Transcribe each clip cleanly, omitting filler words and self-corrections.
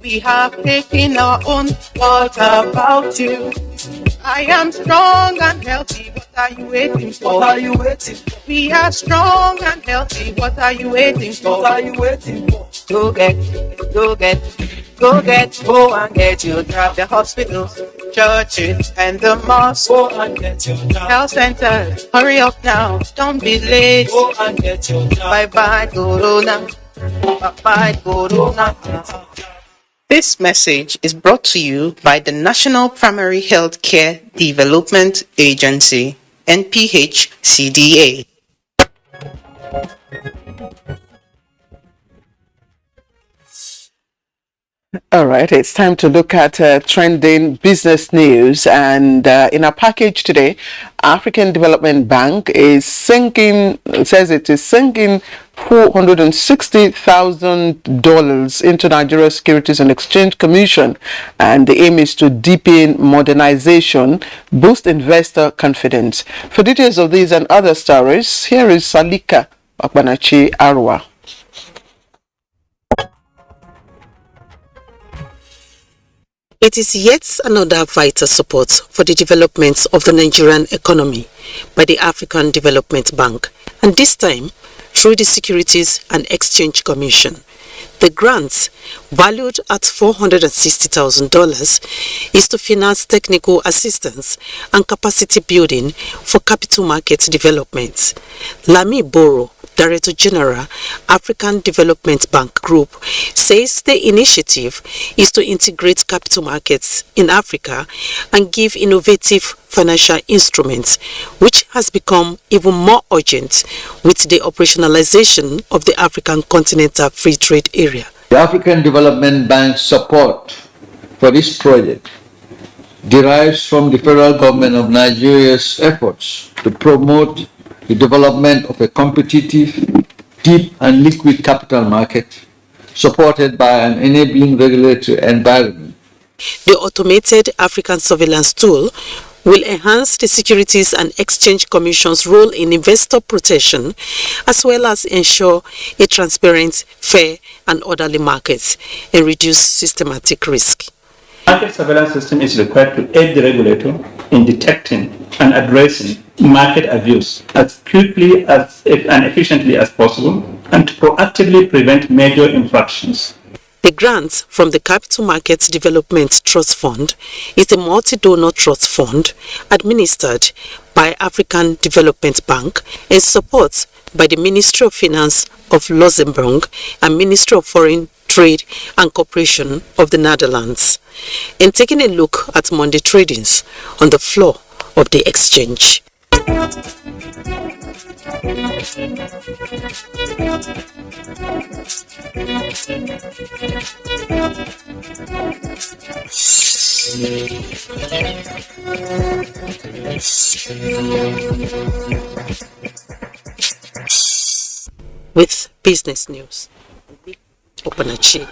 We have taken our own. What about you? I am strong and healthy. What are you waiting for? What are you waiting for? We are strong and healthy. What are you waiting for? What are you waiting for? Go and get your job. The hospitals, churches, and the mosques. Go and get your job. Health centers, hurry up now. Don't be late. Go and get your job. Bye bye, Corona. Bye bye, Corona. This message is brought to you by the National Primary Healthcare Development Agency, NPHCDA. All right, it's time to look at trending business news. And in our package today, African Development Bank is sinking, says it is sinking $460,000 into Nigeria Securities and Exchange Commission. And the aim is to deepen modernization, boost investor confidence. For details of these and other stories, here is Salika Akbanachi Arwa. It is yet another vital support for the development of the Nigerian economy by the African Development Bank, and this time through the Securities and Exchange Commission. The grant, valued at $460,000, is to finance technical assistance and capacity building for capital market development. Lami Boro, Director General, African Development Bank Group, says the initiative is to integrate capital markets in Africa and give innovative financial instruments, which has become even more urgent with the operationalization of the African Continental Free Trade Area. The African Development Bank's support for this project derives from the federal government of Nigeria's efforts to promote the development of a competitive, deep and liquid capital market supported by an enabling regulatory environment. The automated African surveillance tool will enhance the Securities and Exchange Commission's role in investor protection, as well as ensure a transparent, fair and orderly market and reduce systematic risk. Market surveillance system is required to aid the regulator in detecting and addressing market abuse as quickly and efficiently as possible and to proactively prevent major infractions. The grant from the Capital Markets Development Trust Fund is a multi-donor trust fund administered by African Development Bank and support by the Ministry of Finance of Luxembourg and Ministry of Foreign Trade and Cooperation of the Netherlands. In taking a look at Monday tradings on the floor of the exchange. With business news, Opanachi.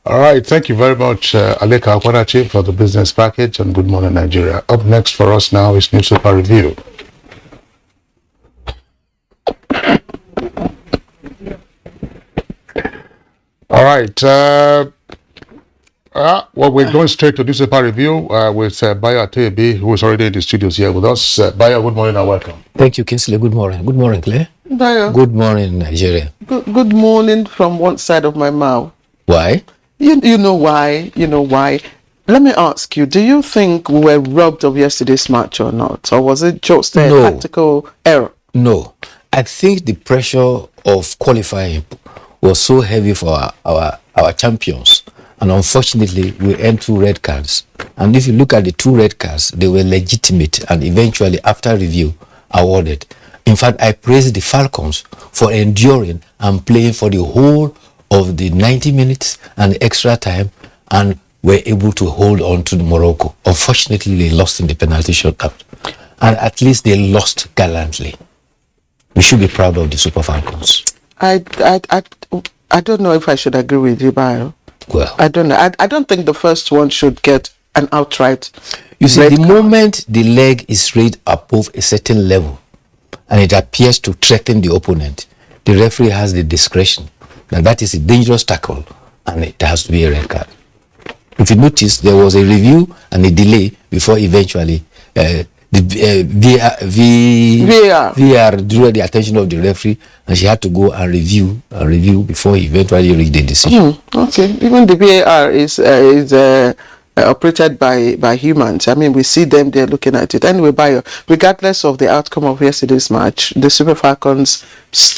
All right, thank you very much, Aleka Opanachi, for the business package, and good morning, Nigeria. Up next for us now is Newspaper Review. All right, well, we're going straight to newspaper review with Bayo Atebi, who is already in the studios here with us. Bayo, good morning and welcome. Thank you, Kingsley. Good morning. Good morning, Claire. Bayo. Good morning, Nigeria. Good morning from one side of my mouth. Why? You know why? You know why? Let me ask you, do you think we were robbed of yesterday's match or not? Or was it just a tactical error? No. I think the pressure of qualifying was so heavy for our champions. And unfortunately, we earned 2 red cards. And if you look at the 2 red cards, they were legitimate and eventually, after review, awarded. In fact, I praise the Falcons for enduring and playing for the whole of the 90 minutes and extra time and were able to hold on to Morocco. Unfortunately, they lost in the penalty shootout. And at least they lost gallantly. We should be proud of the Super Falcons. I don't know if I should agree with you, Bayo. Well, I don't know. I don't think the first one should get an outright. You see, the moment the leg is raised above a certain level and it appears to threaten the opponent, the referee has the discretion that is a dangerous tackle and it has to be a red card. If you notice, there was a review and a delay before eventually VAR drew the attention of the referee, and she had to go and review before he eventually reached the decision. Okay, even the VAR is operated by humans. I mean, we see them there looking at it. Anyway, regardless of the outcome of yesterday's match, the Super Falcons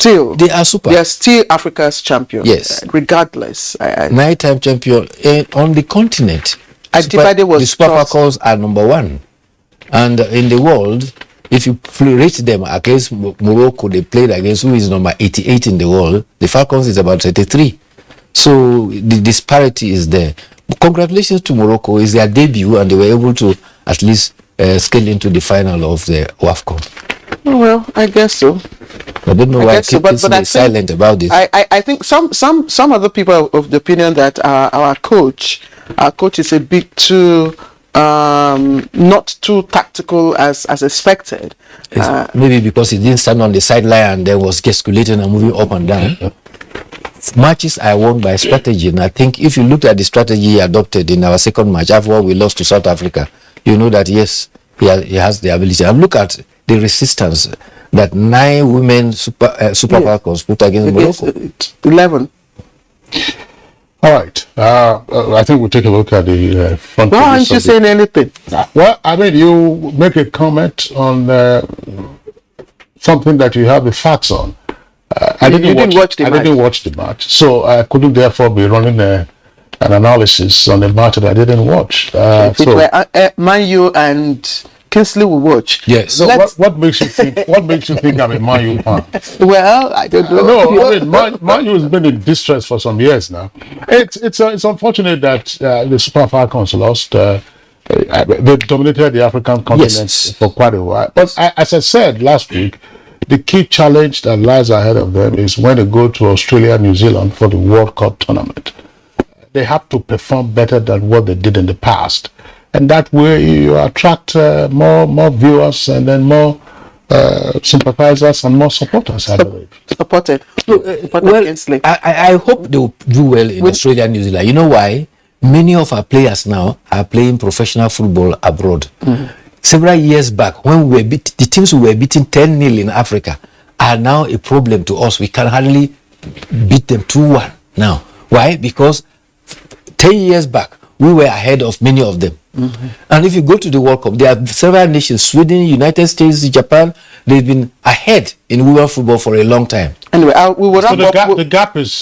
they are still Africa's champion. Yes, regardless. Nine-time champion on the continent. The Super Falcons are number one, and in the world, if you rate them against Morocco, they played against who is number 88 in the world. The Falcons is about 33. So the disparity is there. Congratulations to Morocco. It's their debut, and they were able to at least scale into the final of the WAFCON. Oh, well, I guess so. I don't know why I keep silent about this. I think some other people are of the opinion that our coach is a bit too not too tactical as expected. Maybe because he didn't stand on the sideline and then was gesticulating and moving up and down. Matches are won by strategy, and I think if you looked at the strategy he adopted in our second match after we lost to South Africa, you know that yes, he has the ability. And look at the resistance that 9 women Super Falcons put against Morocco. 11. All right. I think we'll take a look at the front. Why aren't you saying anything? Well, I mean, you make a comment on something that you have the facts on. I didn't watch the match, so I couldn't therefore be running an analysis on a match that I didn't watch. Man U and Kingsley will watch. Yes. So what makes you think? What makes you think I'm a Man U fan? Well, I don't know. No, I mean Man U has been in distress for some years now. It's unfortunate that the Super Falcons lost. They dominated the African continent for quite a while. But as I said last week, the key challenge that lies ahead of them is when they go to Australia, New Zealand for the World Cup tournament. They have to perform better than what they did in the past. And that way you attract more viewers and then more sympathizers and more supporters, I believe. Supported. I hope they will do well in Australia and New Zealand. You know why? Many of our players now are playing professional football abroad. Mm-hmm. Several years back, when we were the teams we were beating 10-0 in Africa are now a problem to us. We can hardly beat them 2-1 now. Why? Because 10 years back, we were ahead of many of them. Mm-hmm. And if you go to the World Cup, there are several nations, Sweden, United States, Japan, they've been ahead in women football for a long time. Anyway, the gap is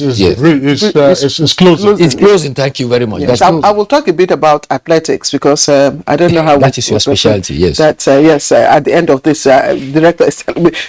closing. It's closing. Thank you very much. Yes, I will talk a bit about athletics because I don't know how that is your specialty. Yes. That at the end of this, director.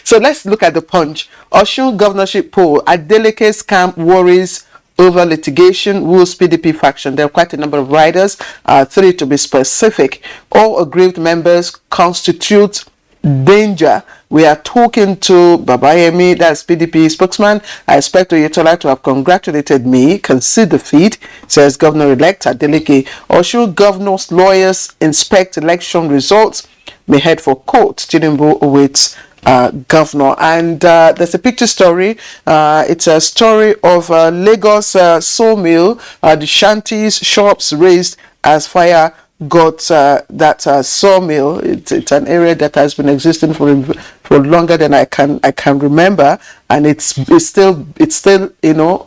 So let's look at the Punch. Osun governorship poll. Adeleke's camp worries over litigation, rules PDP faction. There are quite a number of riders, 3 to be specific. All aggrieved members constitute danger. We are talking to Babayemi, that's PDP spokesman. I expect Oyetola to have congratulated me, concede defeat, says Governor-elect Adeleke. Osun governor's lawyers inspect election results, may head for court. Tinubu awaits governor. And there's a picture story. It's a story of Lagos sawmill. The shanties, shops raised as fire got that sawmill. It's an area that has been existing for longer than I can remember, and it's still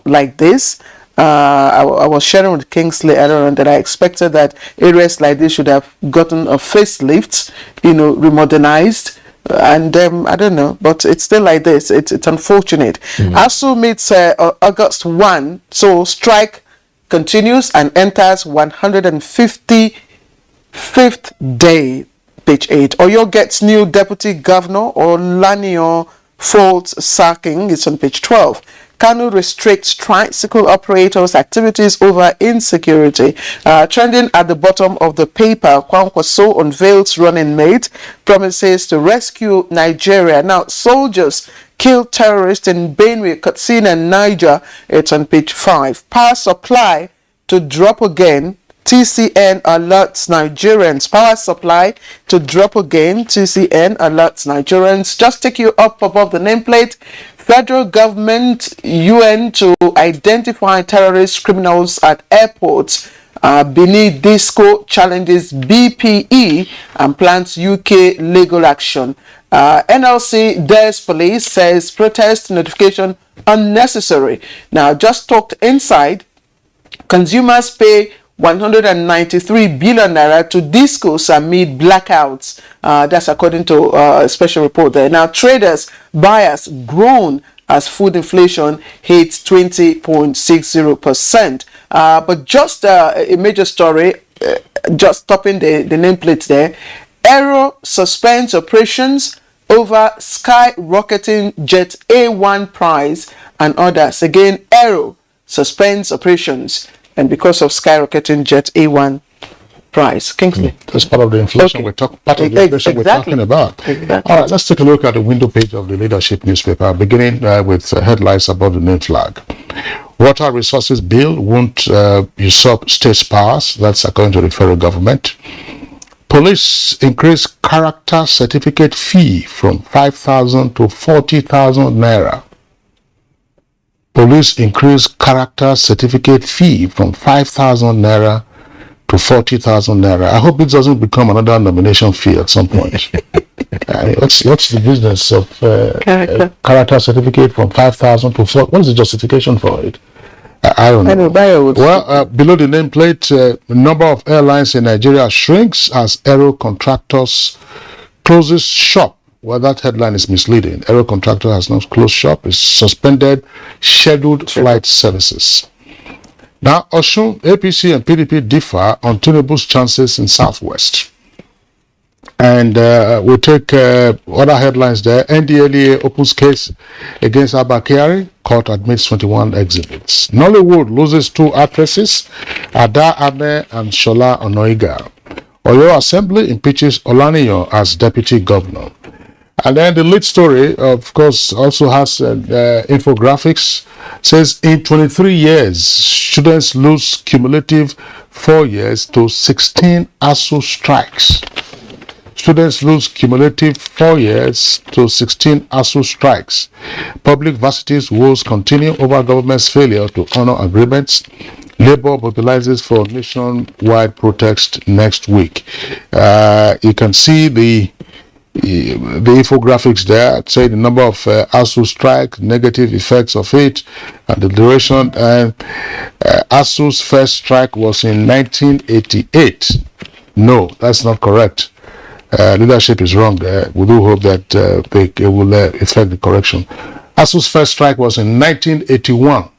like this. I was sharing with Kingsley earlier on that I expected that areas like this should have gotten a facelift, remodernized. And I don't know, but it's still like this. It's unfortunate. ASU meets August 1, so strike continues and enters 155th day. Page 8. Oyo gets new deputy governor. Olanio faults sacking. It's on page 12. Kanu restricts tricycle operators' activities over insecurity. Trending at the bottom of the paper, Kwankwaso unveils running mate, promises to rescue Nigeria. Now, soldiers killed terrorists in Benue, Katsina, and Niger. It's on page 5. Power supply to drop again. TCN alerts Nigerians. Power supply to drop again. TCN alerts Nigerians. Just take you up above the nameplate. Federal government, UN to identify terrorist criminals at airports. Benin Disco challenges BPE and plans UK legal action. NLC Des Police says protest notification unnecessary. Now, just talked inside, consumers pay 193 billion naira to discos amid blackouts. That's according to a special report there. Now, traders, buyers groan as food inflation hits 20.60%. But just a major story, just topping the nameplate there. Aero suspends operations over skyrocketing Jet A1 price and others. Again, Aero suspends operations and because of skyrocketing Jet A1 price. Kingsley. That's part of the inflation Okay. we're talking about. Exactly. All right, let's take a look at the window page of the Leadership newspaper, beginning with headlines about the name flag. Water Resources Bill won't usurp states' powers. That's according to the federal government. Police increase character certificate fee from 5,000 to 40,000 naira. Police increase character certificate fee from 5,000 naira to 40,000 naira. I hope it doesn't become another nomination fee at some point. What's the business of character certificate from 5,000 to 40? What is the justification for it? I don't know. Well, below the nameplate, the number of airlines in Nigeria shrinks as aero contractors closes shop. Well, that headline is misleading. Aero contractor has not closed shop. It's suspended scheduled flight services. Now, Osun, APC and PDP differ on Tinubu's chances in Southwest. And we'll take other headlines there. NDLEA opens case against Abba Kyari. Court admits 21 exhibits. Nollywood loses 2 actresses, Ada Ame and Shola Onoiga. Oyo Assembly impeaches Olaniyan as deputy governor. And then the lead story, of course, also has infographics. Says in 23 years, students lose cumulative 4 years to 16 ASU strikes. Students lose cumulative 4 years to 16 ASU strikes. Public varsities woes continue over government's failure to honor agreements. Labour mobilizes for nationwide protest next week. You can see the infographics there. I'd say the number of ASU strike, negative effects of it, and the duration. ASU's first strike was in 1988. No, that's not correct. Leadership is wrong there. We do hope that it will effect the correction. ASU's first strike was in 1981.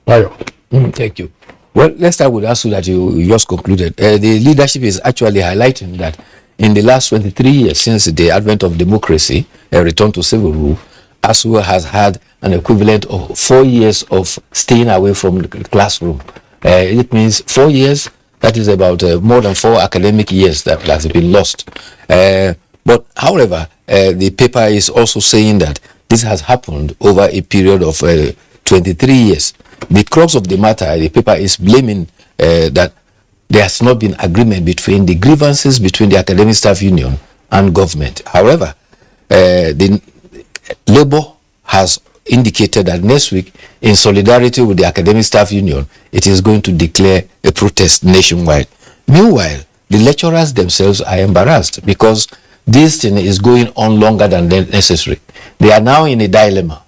Bayo. Thank you. Well, let's start with ASU that you just concluded. The leadership is actually highlighting that in the last 23 years since the advent of democracy, a return to civil rule, ASU has had an equivalent of 4 years of staying away from the classroom. It means 4 years. That is about more than 4 academic years that has been lost. But however, the paper is also saying that this has happened over a period of 23 years. The crux of the matter, the paper is blaming that there has not been agreement between the grievances between the academic staff union and government. However, the Labour has indicated that next week, in solidarity with the academic staff union, it is going to declare a protest nationwide. Meanwhile, the lecturers themselves are embarrassed because this thing is going on longer than necessary. They are now in a dilemma.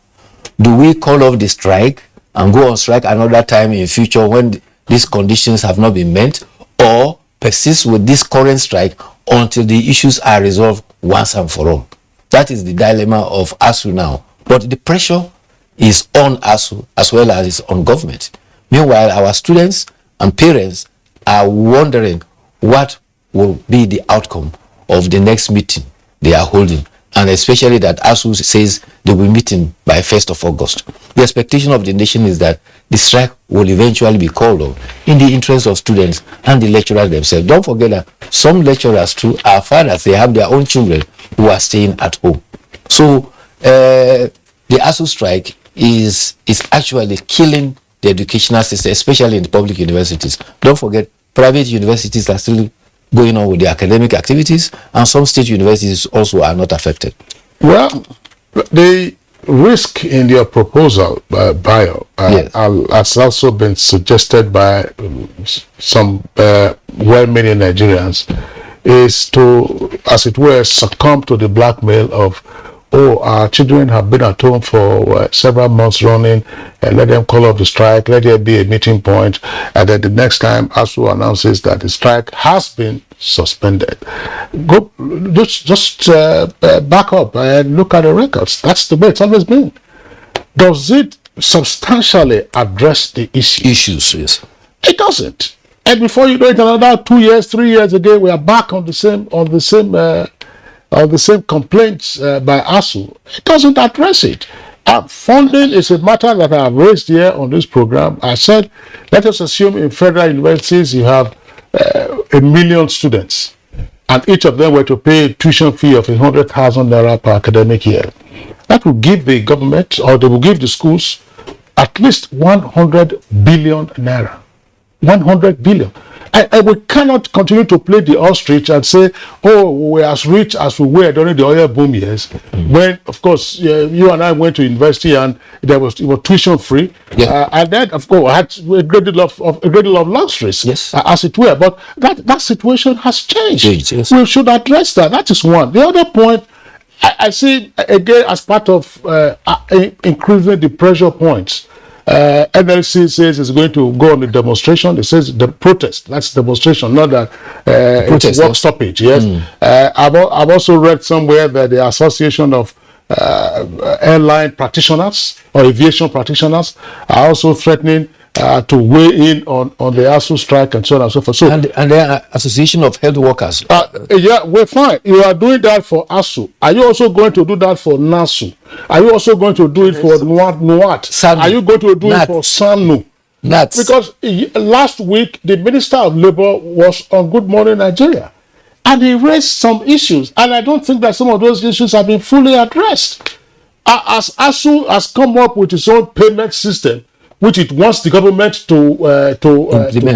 Do we call off the strike and go on strike another time in future when these conditions have not been met, or persist with this current strike until the issues are resolved once and for all? That is the dilemma of ASU now. But the pressure is on ASU as well as it's on government. Meanwhile, our students and parents are wondering what will be the outcome of the next meeting they are holding, and especially that ASU says they will be meeting by 1st of August. The expectation of the nation is that the strike will eventually be called off in the interest of students and the lecturers themselves. Don't forget that some lecturers too are fathers. They have their own children who are staying at home. So the ASU strike is actually killing the educational system, especially in the public universities. Don't forget, private universities are still going on with the academic activities, and some state universities also are not affected. Well, the risk in your proposal, Bio, Yes. has also been suggested by some well-meaning Nigerians, is to, as it were, succumb to the blackmail of, oh, our children have been at home for several months running, and let them call off the strike, let there be a meeting point, and then the next time ASU announces that the strike has been suspended. Go, just back up and look at the records. That's the way it's always been. Does it substantially address the issue? Issues, yes. It doesn't. And before you know it, another 2 years, 3 years again, we are back on the same complaints by ASU. It doesn't address it. Funding is a matter that I have raised here on this program. I said, let us assume in federal universities you have 1 million students, and each of them were to pay a tuition fee of 100,000 naira per academic year. That will give the government, or they will give the schools, at least 100 billion naira. 100 billion. And we cannot continue to play the ostrich and say, oh, we're as rich as we were during the oil boom years, when, of course, you and I went to university and it was tuition free. Yeah. And then, of course, I had a great deal of luxuries, Yes. as it were. But that situation has changed. Yes. We should address that. That is one. The other point, I see, again, as part of increasing the pressure points, NLC says it's going to go on a demonstration. It says the protest. That's demonstration, not that it's work stoppage. Yes. I've also read somewhere that the Association of Airline Practitioners or Aviation Practitioners are also threatening to weigh in on the ASU strike and so on and so forth. So, And the Association of Health Workers. yeah, we're fine. You are doing that for ASU. Are you also going to do that for NASU? Are you also going to do it for NUAT? SANU. Are you going to do NAT. it for SANU? That's Because last week, the Minister of Labour was on Good Morning Nigeria, and he raised some issues, and I don't think that some of those issues have been fully addressed. As ASU has come up with its own payment system, which it wants the government to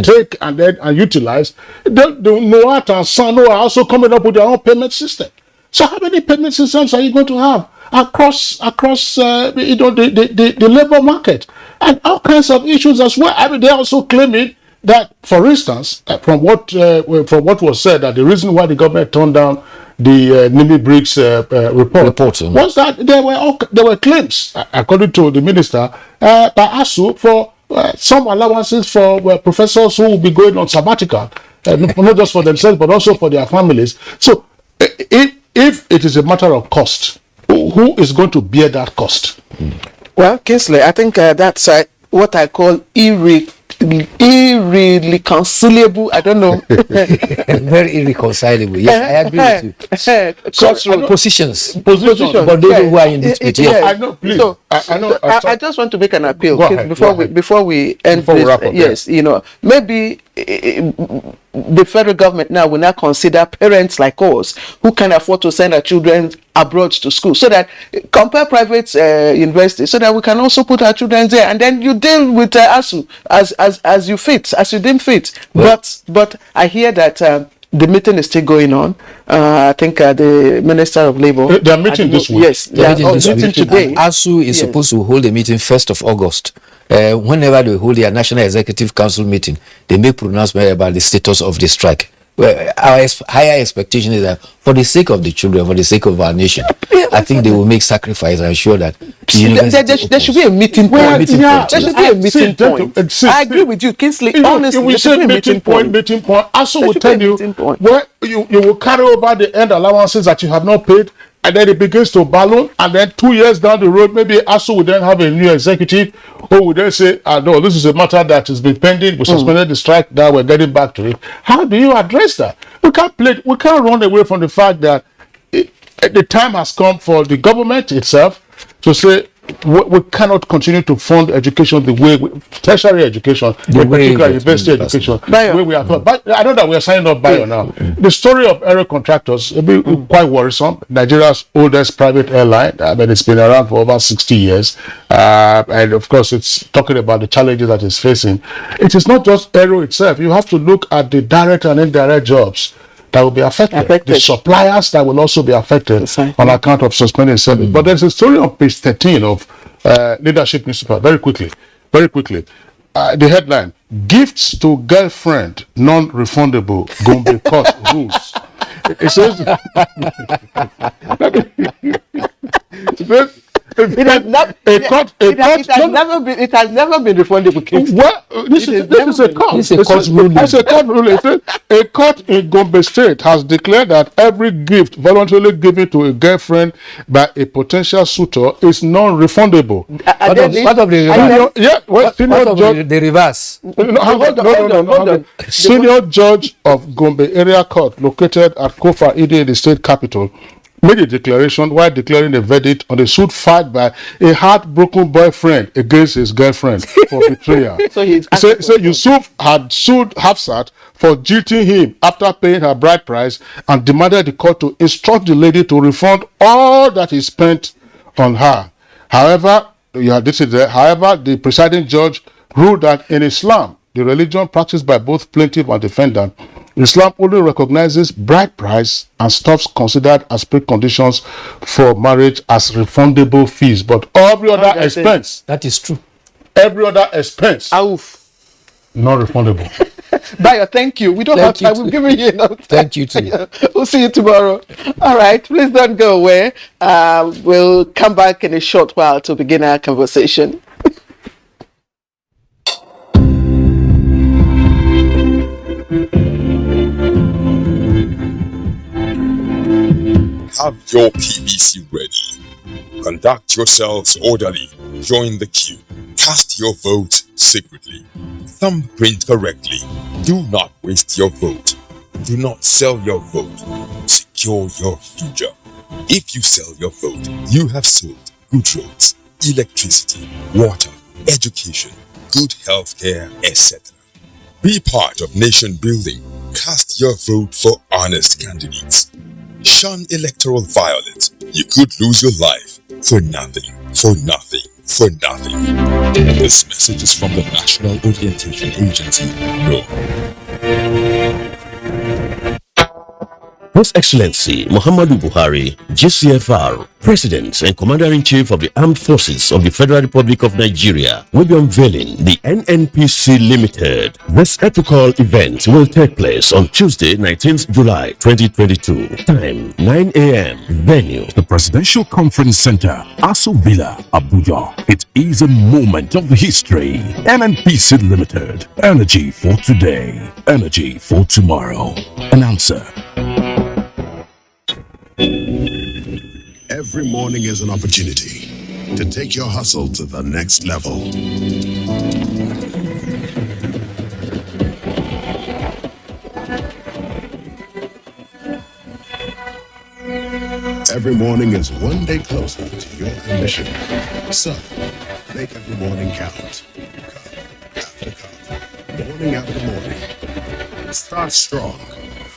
take and then utilize, the NOAT and SANO are also coming up with their own payment system. So how many payment systems are you going to have across the labor market, and all kinds of issues as well? I mean, they're also claiming that, for instance, from what was said, that the reason why the government turned down the Nimi Briggs report was that there were claims, according to the minister, by ASU for some allowances for professors who will be going on sabbatical, not just for themselves but also for their families. So, if it is a matter of cost, who is going to bear that cost? Well, Kingsley, I think that's what I call irreconcilable. I don't know. very irreconcilable. Yes, I agree with you. Positions. But those who are in dispute, yes. I know, please. So, I just want to make an appeal before we end this. Yes, maybe the federal government now will not consider parents like us who can afford to send our children abroad to school, so that compare private universities, so that we can also put our children there, and then you deal with ASU as you deem fit. Well, but I hear that the meeting is still going on. I think the Minister of Labour. They are meeting this week. Yes, they are meeting today. ASU is supposed to hold a meeting 1st of August. Whenever they hold their National Executive Council meeting, they make pronouncement about the status of the strike. Well, our higher expectation is that for the sake of the children, for the sake of our nation, I think they will make sacrifice and ensure that there should be a meeting point. There should be a meeting point. I agree with you, Kingsley. Honestly, we say meeting point. ASU will tell you where you will carry over the end allowances that you have not paid, and then it begins to balloon, and then 2 years down the road, maybe ASU will then have a new executive who will then say, no, this is a matter that has been pending. We suspended the strike, now we're getting back to it. How do you address that? We can't run away from the fact that the time has come for the government itself to say, we cannot continue to fund education the way tertiary education, in particular university education, the way we are taught. But I know that we are signing up Bio now. The story of aero contractors will be quite worrisome. Nigeria's oldest private airline. I mean, it's been around for over 60 years, and of course, it's talking about the challenges that it's facing. It is not just aero itself. You have to look at the direct and indirect jobs. that will be affected. The suppliers that will also be affected on account of suspended service. But there's a story on page 13 of Leadership newspaper. Very quickly. The headline: Gifts to girlfriend non-refundable. Gombe court rules. It says. It has never been refundable. Well, this is a court. It's a court ruling. It's a court ruling. A court in Gombe State has declared that every gift voluntarily given to a girlfriend by a potential suitor is non-refundable. Part of the reverse. Senior judge. The reverse. Hold on. Senior judge of Gombe area court, located at Kofa Ide in the state capital, made a declaration while declaring a verdict on the suit filed by a heartbroken boyfriend against his girlfriend for betrayal. So Yusuf had sued Hafsat for jilting him after paying her bride price and demanded the court to instruct the lady to refund all that he spent on her. However, the presiding judge ruled that in Islam, the religion practiced by both plaintiff and defendant, Islam only recognizes bride price and stuffs considered as preconditions for marriage as refundable fees. But every other expense, that is true. Every other expense, not refundable. Bayo, thank you. We don't have time. We've given you enough time. Thank you too. We'll see you tomorrow. All right. Please don't go away. We'll come back in a short while to begin our conversation. Have your PVC ready. Conduct yourselves orderly. Join the queue. Cast your vote secretly. Thumbprint correctly. Do not waste your vote. Do not sell your vote. Secure your future. If you sell your vote, you have sold good roads, electricity, water, education, good healthcare, etc. Be part of nation building. Cast your vote for honest candidates. Shun electoral violence. You could lose your life for nothing, for nothing, for nothing. This message is from the National Orientation Agency, NOAA. His Excellency Muhammadu Buhari, GCFR, President and Commander-in-Chief of the Armed Forces of the Federal Republic of Nigeria, will be unveiling the NNPC Limited. This epical event will take place on Tuesday, 19th July 2022. Time 9 a.m. Venue: the Presidential Conference Center, Aso Villa, Abuja. It is a moment of history. NNPC Limited. Energy for today. Energy for tomorrow. Announcer. Every morning is an opportunity to take your hustle to the next level. Every morning is one day closer to your ambition. So, make every morning count. Cup after cup, morning after morning. Start strong,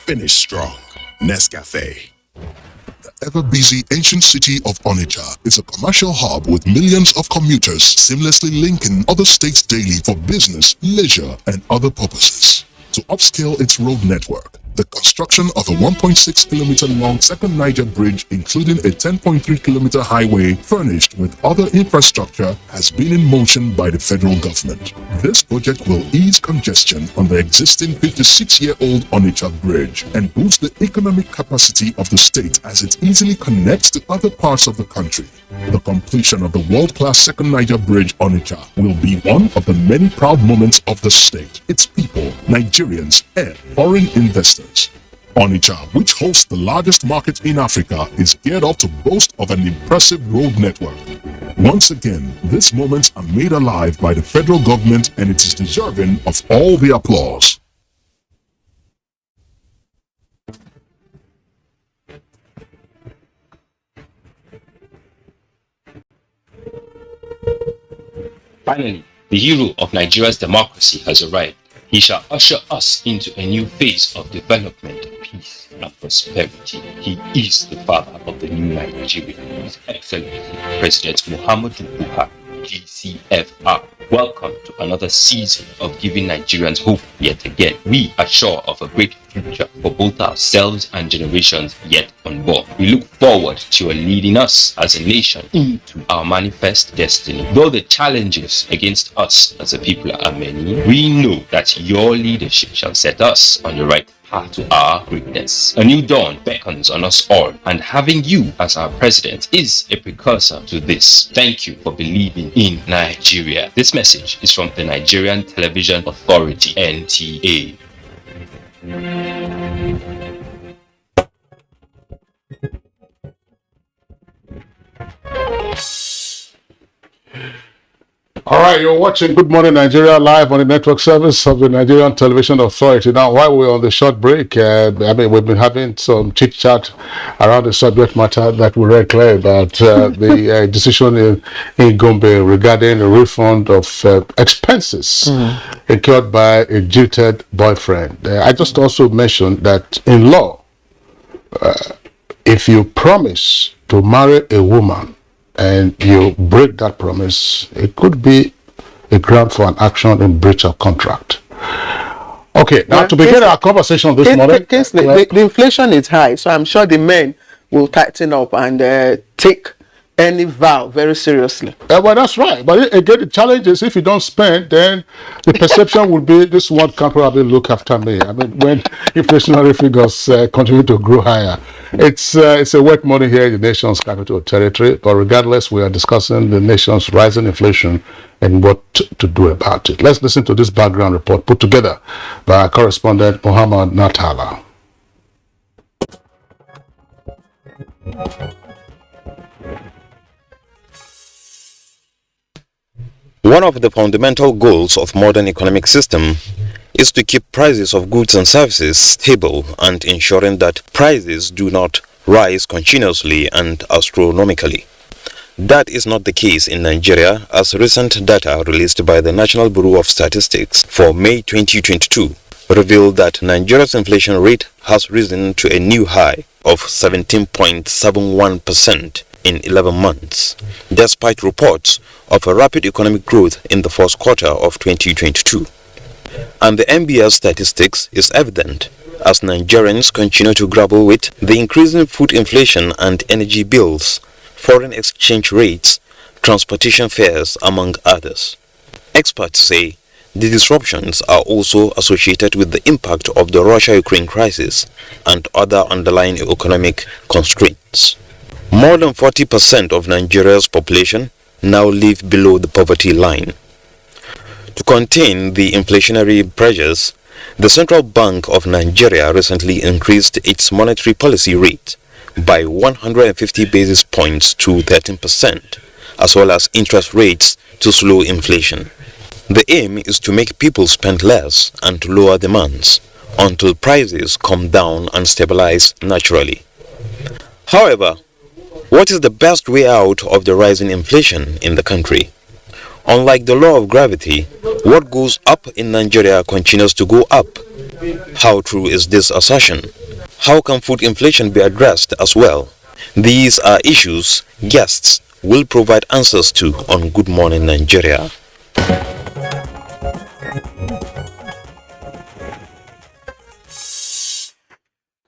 finish strong. Nescafe. The ever-busy ancient city of Onitsha is a commercial hub with millions of commuters seamlessly linking other states daily for business, leisure, and other purposes. To upscale its road network, the construction of a 1.6-kilometer long second Niger bridge, including a 10.3-kilometer highway furnished with other infrastructure, has been in motion by the federal government. This project will ease congestion on the existing 56-year-old Onitsha bridge and boost the economic capacity of the state as it easily connects to other parts of the country. The completion of the world-class second Niger bridge Onitsha will be one of the many proud moments of the state, its people, Nigerians, and foreign investors. Onitsha, which hosts the largest market in Africa, is geared up to boast of an impressive road network. Once again, these moments are made alive by the federal government, and it is deserving of all the applause. Finally, the hero of Nigeria's democracy has arrived. He shall usher us into a new phase of development, peace, and prosperity. He is the father of the new Nigeria, His Excellency President Muhammadu Buhari, GCFR. Welcome to another season of giving Nigerians hope yet again. We are sure of a great future for both ourselves and generations yet unborn. We look forward to your leading us as a nation into our manifest destiny. Though the challenges against us as a people are many, we know that your leadership shall set us on the right path to our greatness. A new dawn beckons on us all, and having you as our president is a precursor to this. Thank you for believing in Nigeria. This message is from the Nigerian Television Authority, NTA. All right, you're watching Good Morning Nigeria live on the network service of the Nigerian Television Authority. Now, while we're on the short break, we've been having some chit chat around the subject matter that we read clear about the decision in Gombe regarding the refund of expenses incurred by a jilted boyfriend. I just also mentioned that in law, if you promise to marry a woman and you break that promise, it could be a ground for an action in breach of contract. Okay, now to begin our conversation this morning. The inflation is high, so I'm sure the men will tighten up and take any vow very seriously. Well, that's right. But again, the challenge is if you don't spend, then the perception will be this one can't probably look after me. I mean, when inflationary figures continue to grow higher, it's a wet money here in the nation's capital territory. But regardless, we are discussing the nation's rising inflation and what to do about it. Let's listen to this background report put together by our correspondent Muhammad Natala. One of the fundamental goals of modern economic system is to keep prices of goods and services stable and ensuring that prices do not rise continuously and astronomically. That is not the case in Nigeria, as recent data released by the National Bureau of Statistics for May 2022 revealed that Nigeria's inflation rate has risen to a new high of 17.71% in 11 months, despite reports of a rapid economic growth in the first quarter of 2022. And the NBS statistics is evident as Nigerians continue to grapple with the increasing food inflation and energy bills, foreign exchange rates, transportation fares, among others. Experts say the disruptions are also associated with the impact of the Russia-Ukraine crisis and other underlying economic constraints. More than 40% of Nigeria's population now live below the poverty line. To contain the inflationary pressures, the Central Bank of Nigeria recently increased its monetary policy rate by 150 basis points to 13%, as well as interest rates to slow inflation. The aim is to make people spend less and to lower demands until prices come down and stabilize naturally. However, what is the best way out of the rising inflation in the country? Unlike the law of gravity, what goes up in Nigeria continues to go up. How true is this assertion? How can food inflation be addressed as well? These are issues guests will provide answers to on Good Morning Nigeria.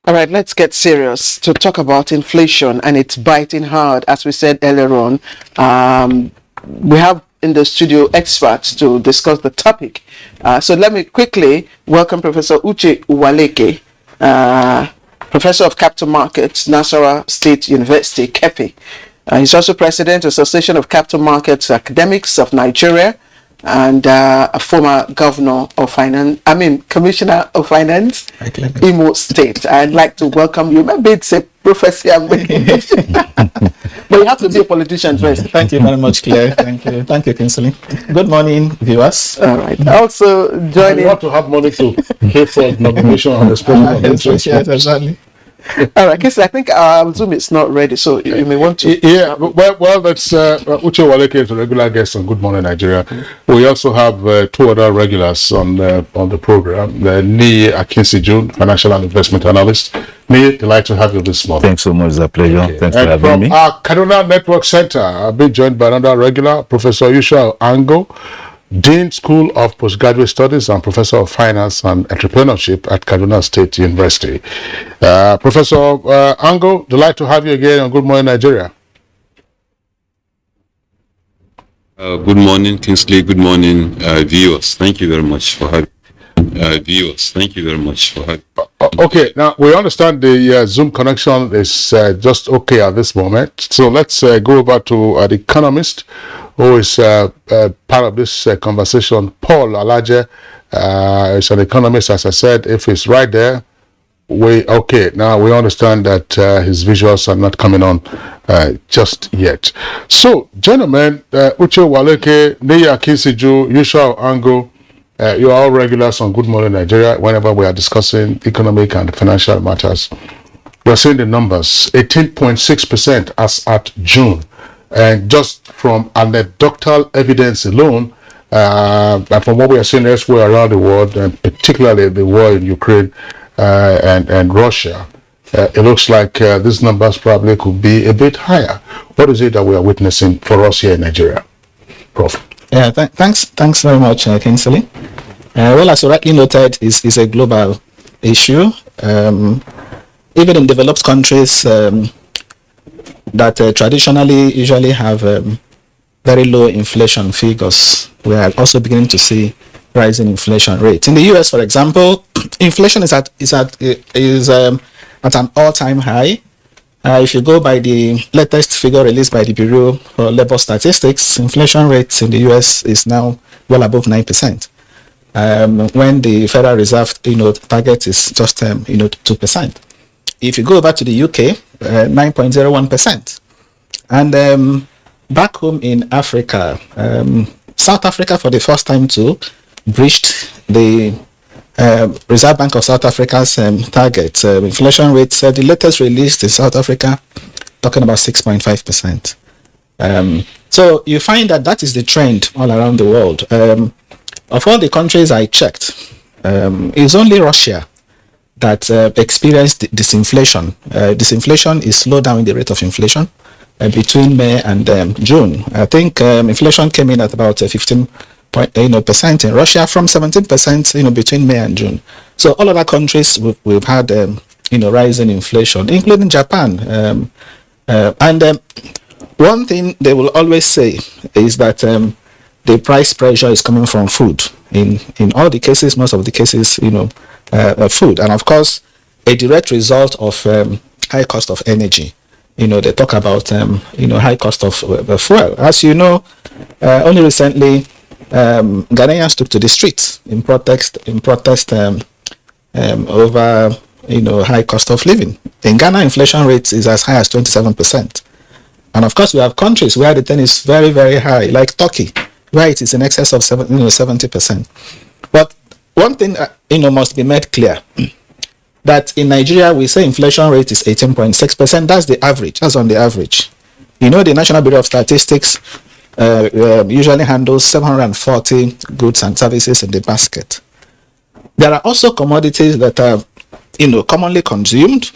All right, let's get serious to talk about inflation, and it's biting hard, as we said earlier on. We have in the studio experts to discuss the topic. So let me quickly welcome Professor Uche Uwaleke, Professor of Capital Markets, Nasarawa State University, KEPI. He's also President of the Association of Capital Markets Academics of Nigeria, and a former governor of finance, commissioner of finance, Imo State. I'd like to welcome you. Maybe it's a prophecy, but you have to be a politician first. Thank you very much, Claire. Thank you, Kinsley. Good morning, viewers. All right. Also joining. You want to have money to pay for nomination on the special of interest. Yes, exactly. All right, Kinsley, I think our Zoom is not ready, so you may want to. Yeah, well, that's Uche Waleke is a regular guest on Good Morning Nigeria. We also have two other regulars on the program. Ni Akinsiju, financial and investment analyst. Ni, delighted to have you this morning. Thanks so much. It's a pleasure. Okay. Thanks for having me. From our Kaduna Network Center, I've been joined by another regular, Professor Yusha Ango, Dean School of Postgraduate Studies and Professor of Finance and Entrepreneurship at Kaduna State University. Professor Ango, delight to have you again on Good Morning Nigeria. Good morning, Kingsley. Good morning, viewers. Thank you very much for having Okay, now we understand the Zoom connection is just okay at this moment. So let's go over to the economist who is part of this conversation. Paul Alaje is an economist, as I said. If he's right there, now we understand that his visuals are not coming on just yet. So, gentlemen, Uche Waleke, Neya Kisiju, Yushua Ango, you are all regulars on Good Morning Nigeria whenever we are discussing economic and financial matters. We're seeing the numbers, 18.6% as at June. And just from anecdotal evidence alone, and from what we are seeing elsewhere around the world, and particularly the war in Ukraine and Russia, it looks like these numbers probably could be a bit higher. What is it that we are witnessing for us here in Nigeria, Prof? Yeah, thanks very much, Kingsley. Well, as you rightly noted, is a global issue. Even in developed countries that traditionally usually have very low inflation figures, we are also beginning to see rising inflation rates. In the US, for example, inflation is at an all-time high. If you go by the latest figure released by the Bureau for Labor Statistics, inflation rates in the US is now well above 9%. When the Federal Reserve, target is just, 2%. If you go over to the UK, 9.01%. And back home in Africa, South Africa for the first time too breached the Reserve Bank of South Africa's target. Inflation rates, the latest released in South Africa, talking about 6.5%. So you find that is the trend all around the world. Of all the countries I checked, it's only Russia that experienced disinflation. Disinflation is slow down in the rate of inflation between May and June. I think inflation came in at about 15% in Russia from 17% between May and June. So all other countries we've had rising inflation, including Japan. And one thing they will always say is that the price pressure is coming from food. In all the cases, most of the cases, food, and of course a direct result of high cost of energy. They talk about high cost of fuel. As you know, only recently Ghanaians took to the streets in protest over high cost of living. In Ghana, inflation rate is as high as 27%, and of course we have countries where the thing is very, very high, like Turkey, where it is in excess of 70%. But one thing must be made clear, that in Nigeria we say inflation rate is 18.6%. That's the average. That's on the average. The National Bureau of Statistics usually handles 740 goods and services in the basket. There are also commodities that are commonly consumed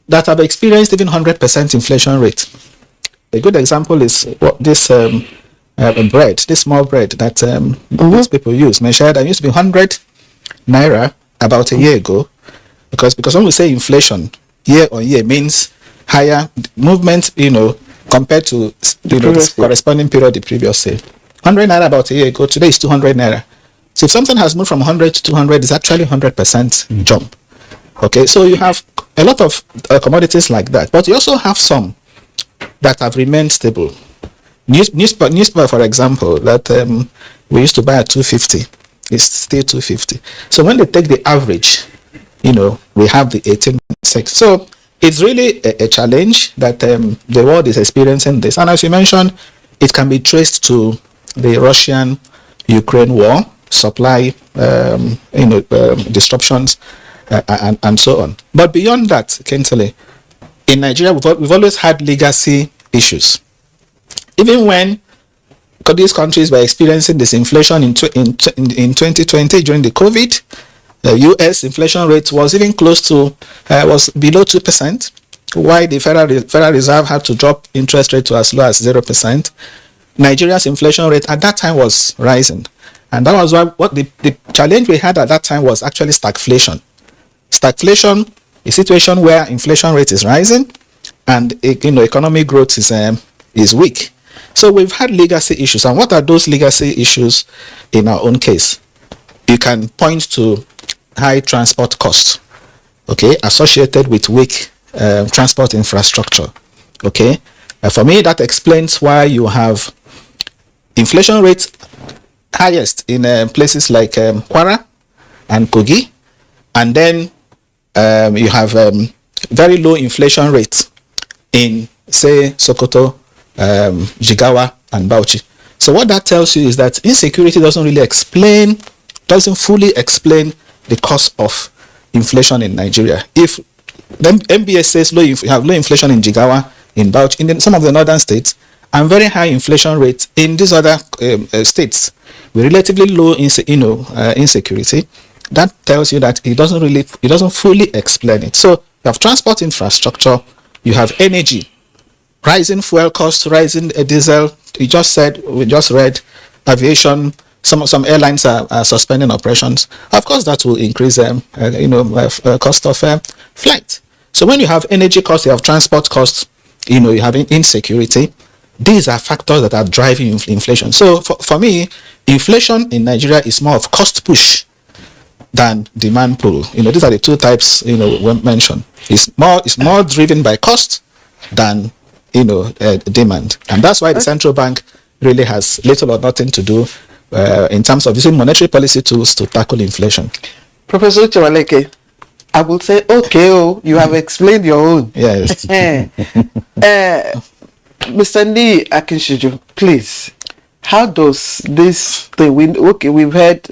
that have experienced even 100% inflation rate. A good example is this bread, this small bread that most people use. That used to be 100 naira about a year ago, because when we say inflation year on year means higher movement, compared to the corresponding period the previous year. 100 naira about a year ago, today is 200 naira. So if something has moved from 100 to 200, it's actually 100% jump. Okay, so you have a lot of commodities like that, but you also have some that have remained stable. Newspaper, for example, that we used to buy at 250, is still 250. So when they take the average, we have the 18.6. So it's really a challenge that the world is experiencing this. And as you mentioned, it can be traced to the Russian-Ukraine war, supply disruptions, and so on. But beyond that, Kingsley, in Nigeria, we've always had legacy issues. Even when these countries were experiencing this inflation in 2020 during the COVID, the U.S. inflation rate was even close to, was below 2%, while the Federal Reserve had to drop interest rate to as low as 0%. Nigeria's inflation rate at that time was rising. And that was what the challenge we had at that time was actually stagflation. Stagflation, a situation where inflation rate is rising and economic growth is weak. So we've had legacy issues. And what are those legacy issues in our own case? You can point to high transport costs, okay, associated with weak transport infrastructure, okay. For me, that explains why you have inflation rates highest in places like Kwara and Kogi, and then you have very low inflation rates in, say, Sokoto, Jigawa, and Bauchi. So what that tells you is that insecurity doesn't fully explain the cause of inflation in Nigeria. If the MBS says you have low inflation in Jigawa, in Bauchi, in some of the northern states, and very high inflation rates in these other states with relatively low insecurity, that tells you that it doesn't fully explain it. So you have transport infrastructure, you have energy, rising fuel costs, rising diesel. We just read aviation. Some airlines are suspending operations. Of course, that will increase cost of flight. So when you have energy costs, you have transport costs, you have insecurity. These are factors that are driving inflation. So for me, inflation in Nigeria is more of cost push than demand pull. These are the two types we mentioned. It's more driven by cost than demand, and that's why the central bank really has little or nothing to do in terms of using monetary policy tools to tackle inflation. Professor Chawaleke, I will say, okay, you have explained your own. Yes. Mr. Ndi Akinshiju, please, how does this thing, we've heard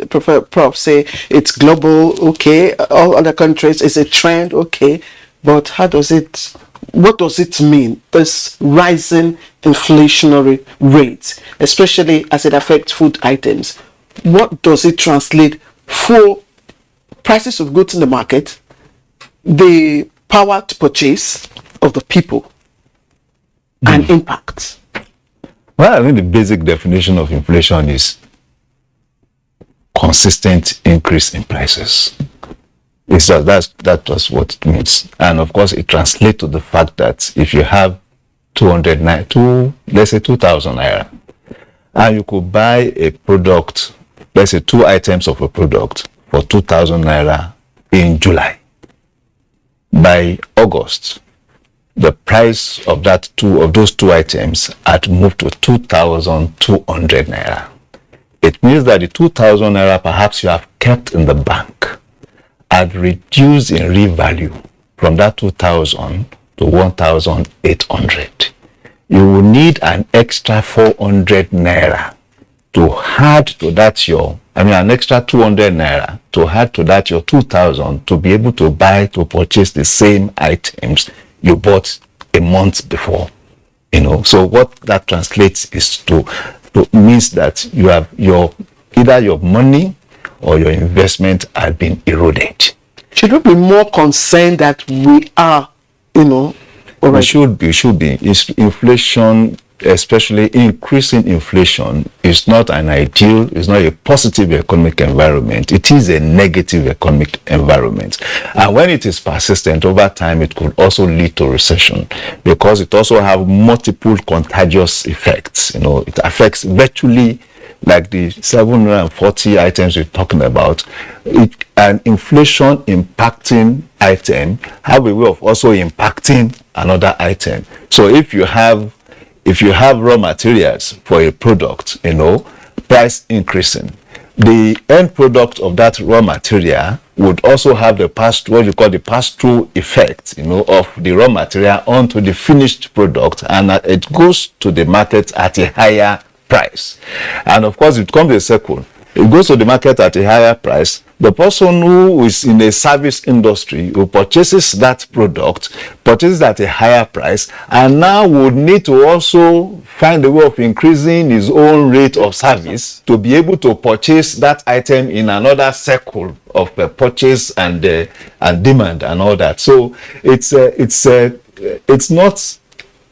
Prof say it's global, okay, all other countries, it's a trend, okay, but what does it mean, this rising inflationary rate, especially as it affects food items? What does it translate for prices of goods in the market, the power to purchase of the people, and impact? Well, I think the basic definition of inflation is consistent increase in prices. That was what it means. And of course, it translates to the fact that if you have 2,000 naira, and you could buy a product, let's say 2 items of a product for 2,000 naira in July, by August, the price of those two items had moved to 2,200 naira. It means that the 2,000 naira perhaps you have kept in the bank had reduced in real value from that 2,000 to 1,800. You will need an extra 400 naira to add to that an extra 200 naira to add to that your 2,000 to be able to purchase the same items you bought a month before. So what that translates is to means that you have either your money or your investment had been eroded. Should we be more concerned that we are, We should be. Inflation, especially increasing inflation, is not an ideal, it's not a positive economic environment. It is a negative economic environment. And when it is persistent over time, it could also lead to recession, because it also have multiple contagious effects. It affects virtually, like the 740 items we're talking about. An inflation impacting item have a way of also impacting another item. So if you have raw materials for a product, price increasing, the end product of that raw material would also have what you call the pass-through effect, of the raw material onto the finished product, and it goes to the market at a higher price. And of course, it becomes a circle. It goes to the market at a higher price. The person who is in a service industry who purchases that product purchases at a higher price, and now would need to also find a way of increasing his own rate of service to be able to purchase that item in another circle of purchase and demand and all that. So it's not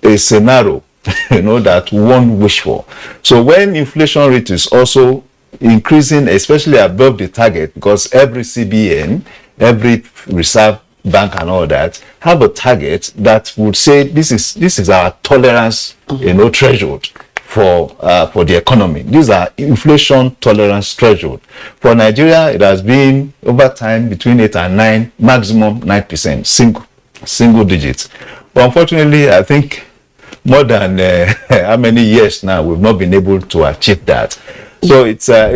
a scenario that one wish for. So when inflation rate is also increasing, especially above the target, because every CBN, every reserve bank and all that have a target that would say this is our tolerance, threshold for the economy. These are inflation tolerance threshold. For Nigeria, it has been over time between 8 and 9, maximum 9%, single digits. But unfortunately, I think more than how many years now we've not been able to achieve that. So it's a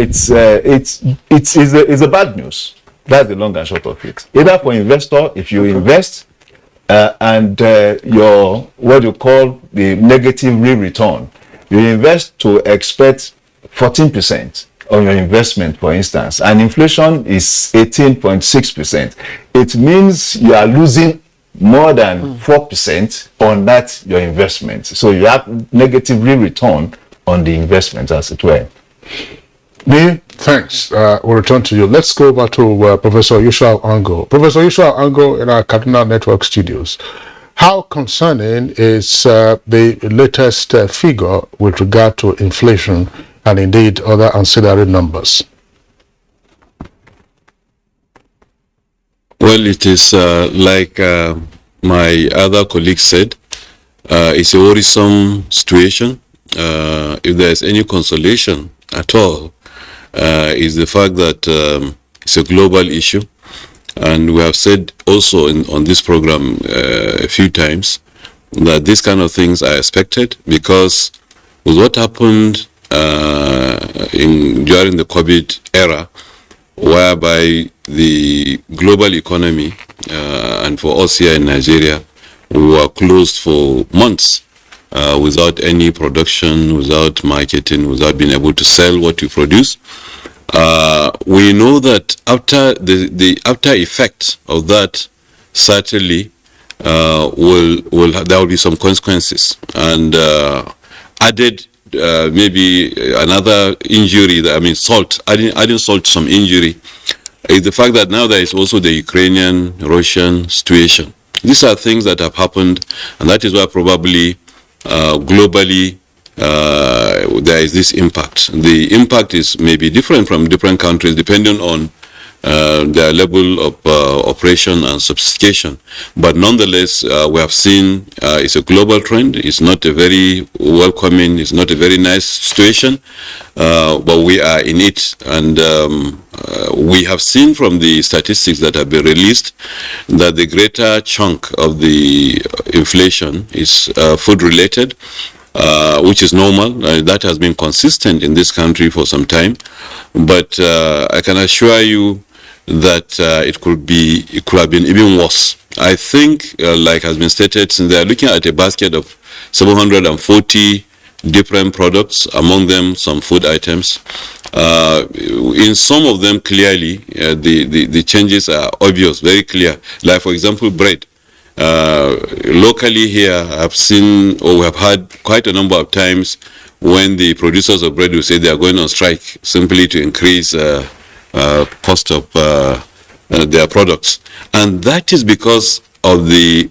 bad news. That's the long and short of it. Either for investor, if you invest and your what you call the negative real return, you invest to expect 14% on your investment, for instance, and inflation is 18.6%. It means you are losing more than 4% on that your investment. So you have negative real return on the investment, as it were. Thanks. We'll return to you. Let's go over to Professor Yushua Ango. Professor Yushua Ango in our Cardinal Network studios. How concerning is the latest figure with regard to inflation and indeed other ancillary numbers? Well, it is like my other colleague said, it's a worrisome situation. If there is any consolation at all, is the fact that it's a global issue. And we have said also on this program a few times that these kind of things are expected, because with what happened during the COVID era, whereby the global economy and for us here in Nigeria, we were closed for months without any production, without marketing, without being able to sell what we produce. We know that after the after effect of that, certainly there will be some consequences, and added maybe another injury. Adding salt to some injury is the fact that now there is also the Ukrainian-Russian situation. These are things that have happened, and that is why probably globally there is this impact. The impact is maybe different from different countries depending on their level of operation and sophistication. But nonetheless, we have seen it's a global trend. It's not a very welcoming, it's not a very nice situation, but we are in it. And we have seen from the statistics that have been released that the greater chunk of the inflation is food-related, which is normal. That has been consistent in this country for some time. But I can assure you that it could have been even worse. I think, like has been stated, since they are looking at a basket of 740 different products, among them some food items. In some of them, clearly, the changes are obvious, very clear. Like, for example, bread. Locally here, I've seen, or we have had quite a number of times when the producers of bread will say they are going on strike simply to increase cost of their products. And that is because of the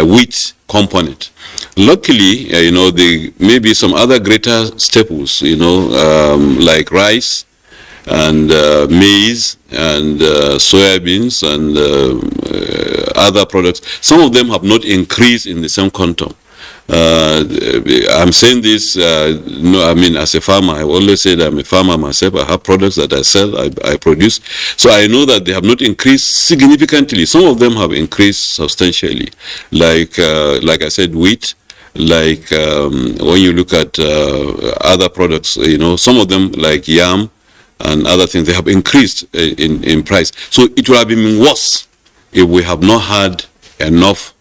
wheat component. Luckily, maybe some other greater staples, like rice and maize and soybeans and other products, some of them have not increased in the same quantum. I'm saying this, as a farmer. I always say that I'm a farmer myself. I have products that I sell, I produce. So I know that they have not increased significantly. Some of them have increased substantially. Like I said, wheat. Like when you look at other products, some of them like yam and other things, they have increased in price. So it would have been worse if we have not had enough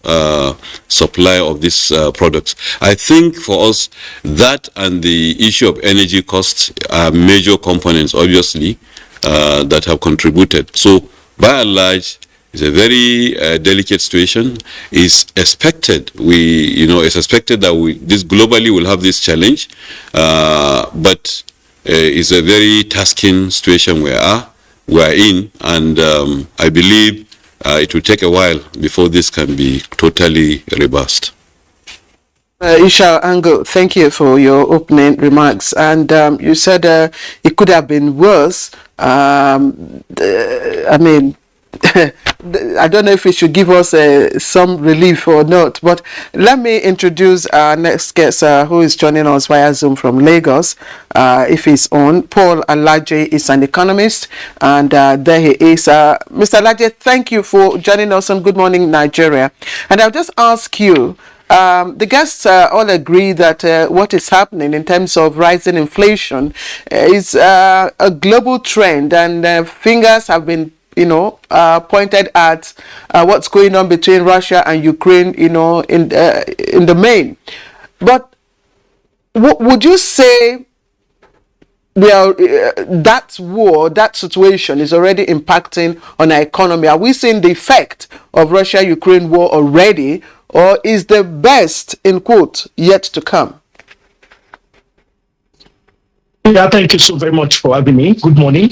supply of these products. I think for us, that and the issue of energy costs are major components, obviously, that have contributed. So by and large, it's a very delicate situation. It's expected it's expected that this globally will have this challenge, but it's a very tasking situation we are in, and I believe it will take a while before this can be totally reversed. Isha Ango, thank you for your opening remarks. And you said it could have been worse. I mean, I don't know if it should give us some relief or not, but let me introduce our next guest who is joining us via Zoom from Lagos. If he's on, Paul Alaje is an economist, and there he is. Mr. Alaje, thank you for joining us on Good Morning Nigeria. And I'll just ask you, the guests all agree that what is happening in terms of rising inflation is a global trend, and fingers have been pointed at what's going on between Russia and Ukraine, in the main. But would you say that war, that situation is already impacting on our economy? Are we seeing the effect of Russia-Ukraine war already, or is the best, in quote, yet to come? Yeah, thank you so very much for having me. Good morning.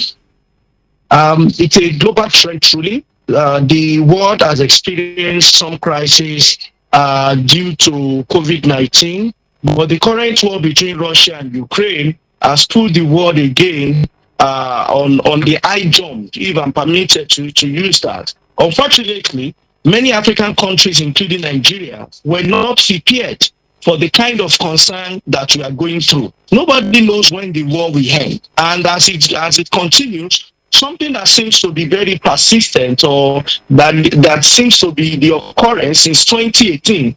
It's a global trend, truly. The world has experienced some crises due to COVID-19, but the current war between Russia and Ukraine has put the world again on the high jump, if I'm permitted to use that. Unfortunately, many African countries, including Nigeria, were not prepared for the kind of concern that we are going through. Nobody knows when the war will end, and as it continues, something that seems to be very persistent, or that seems to be the occurrence since 2018,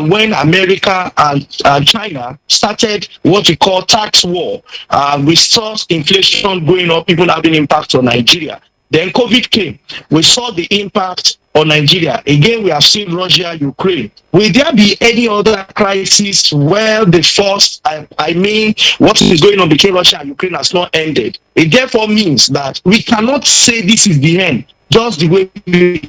when America and China started what we call tax war. We saw inflation going up, even having impact on Nigeria. Then COVID came. We saw the impact on Nigeria. Again, we have seen Russia, Ukraine. Will there be any other crisis where the first, what is going on between Russia and Ukraine has not ended? It therefore means that we cannot say this is the end, just the way we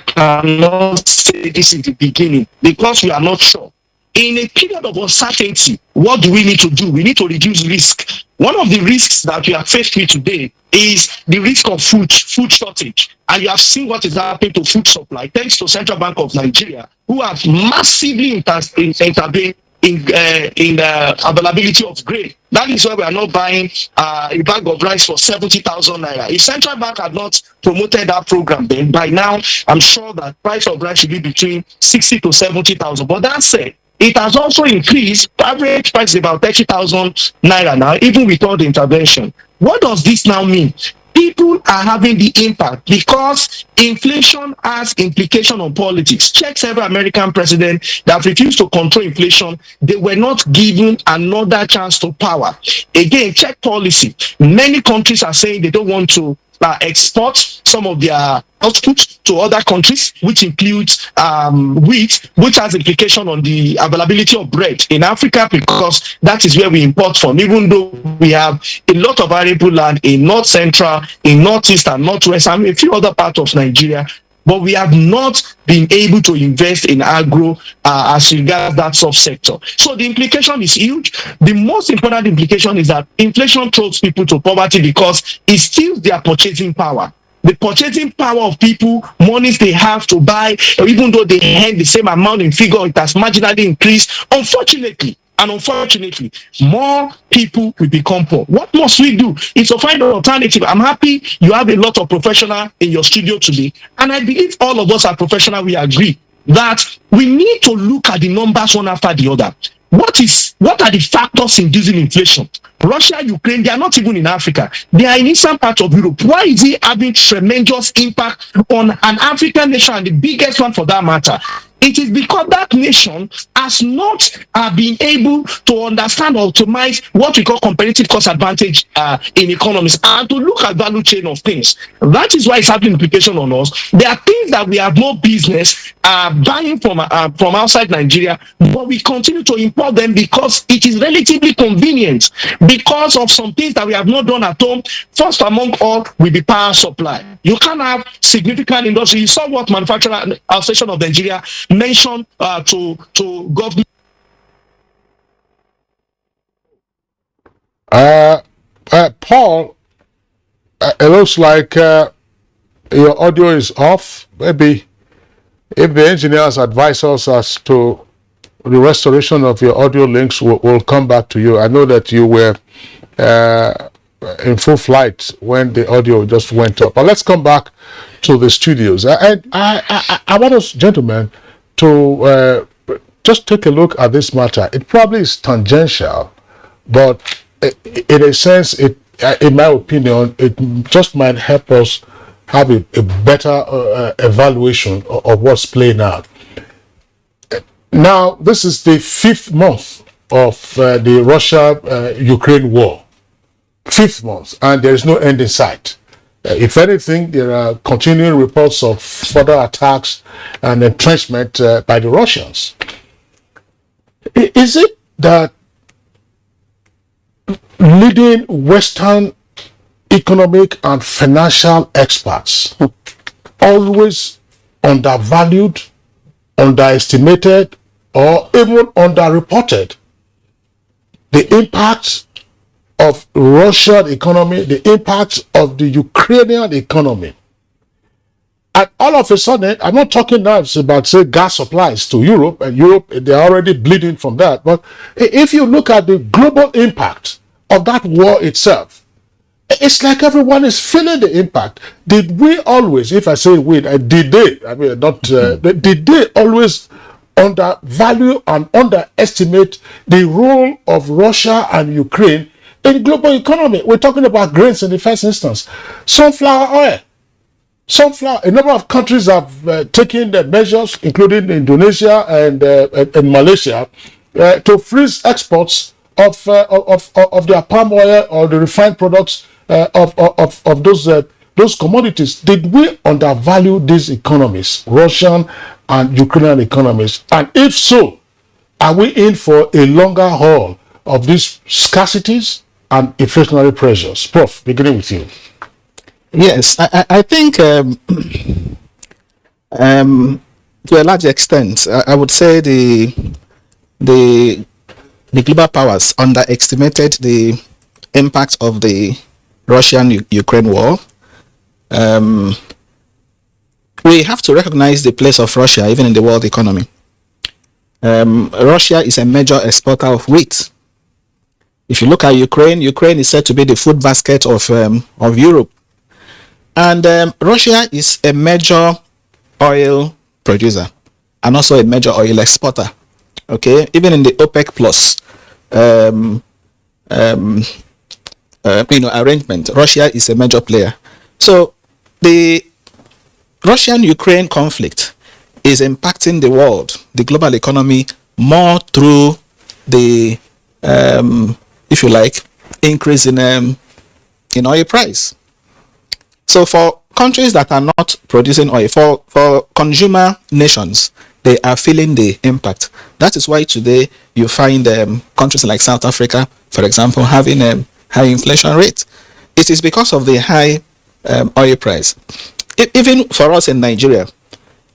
cannot say this is the beginning, because we are not sure. In a period of uncertainty, what do we need to do? We need to reduce risk. One of the risks that we are faced with today is the risk of food shortage. And you have seen what is happening to food supply, thanks to Central Bank of Nigeria, who have massively intervened in availability of grain. That is why we are not buying a bag of rice for 70,000 naira. If Central Bank had not promoted that program, then by now I'm sure that price of rice should be between 60 to 70,000. But that said, it has also increased. Average price is about 30,000 naira now, even without the intervention. What does this now mean? People are having the impact because inflation has implication on politics. Check several American presidents that refused to control inflation. They were not given another chance to power. Again, check policy. Many countries are saying they don't want to export some of their output to other countries, which includes wheat, which has implication on the availability of bread in Africa, because that is where we import from, even though we have a lot of arable land in North Central, in Northeast and Northwest, and a few other parts of Nigeria. But we have not been able to invest in agro as regards that subsector. So the implication is huge. The most important implication is that inflation throws people to poverty because it steals their purchasing power. The purchasing power of people, monies they have to buy, even though they earn the same amount in figure, it has marginally increased. Unfortunately, more people will become poor. What must we do? Is to find an alternative. I'm happy you have a lot of professionals in your studio today, and I believe all of us are professionals. We agree that we need to look at the numbers one after the other. What are the factors inducing inflation? Russia, Ukraine, they are not even in Africa. They are in eastern part of Europe. Why is it having tremendous impact on an African nation, and the biggest one for that matter? It is because that nation has not been able to understand or optimize what we call competitive cost advantage in economies, and to look at value chain of things. That is why it's having implication on us. There are things that we have no business buying from outside Nigeria, but we continue to import them because it is relatively convenient, because of some things that we have not done at home. First among all will be power supply. You can't have significant industry. You saw what Manufacturing Association of Nigeria mentioned to government. Paul, it looks like your audio is off. Maybe if the engineers advise us as to the restoration of your audio links, will come back to you. I know that you were in full flight when the audio just went up. But let's come back to the studios. I want us, gentlemen, to just take a look at this matter. It probably is tangential, but in a sense, in my opinion, it just might help us have a better evaluation of what's playing out. Now, this is the 5th month of the Russia-Ukraine war. 5th month, and there is no end in sight. If anything, there are continuing reports of further attacks and entrenchment by the Russians. Is it that leading Western economic and financial experts always undervalued, underestimated, or even underreported the impact of Russian economy, the impact of the Ukrainian economy? And all of a sudden, I'm not talking now about, say, gas supplies to Europe, and Europe, they're already bleeding from that. But if you look at the global impact of that war itself, it's like everyone is feeling the impact. Did we always, if I say we, did they, I mean, not, did they always undervalue and underestimate the role of Russia and Ukraine in global economy? We're talking about grains in the first instance. Sunflower oil. A number of countries have taken the measures, including Indonesia and Malaysia, to freeze exports of their palm oil or the refined products of those commodities. Did we undervalue these economies, Russian and Ukrainian economies? And if so, are we in for a longer haul of these scarcities and inflationary pressures? Prof, beginning with you. Yes, I think to a large extent, I would say the global powers underestimated the impact of the Russian-Ukraine war. We have to recognize the place of Russia even in the world economy. Russia is a major exporter of wheat. If you look at Ukraine, Ukraine is said to be the food basket of Europe. And Russia is a major oil producer and also a major oil exporter. Okay, even in the OPEC plus arrangement, Russia is a major player. So the Russian-Ukraine conflict is impacting the world, the global economy, more through the, if you like, increase in oil price. So for countries that are not producing oil, for consumer nations, they are feeling the impact. That is why today you find countries like South Africa, for example, having a high inflation rate. It is because of the high oil price. Even for us in Nigeria,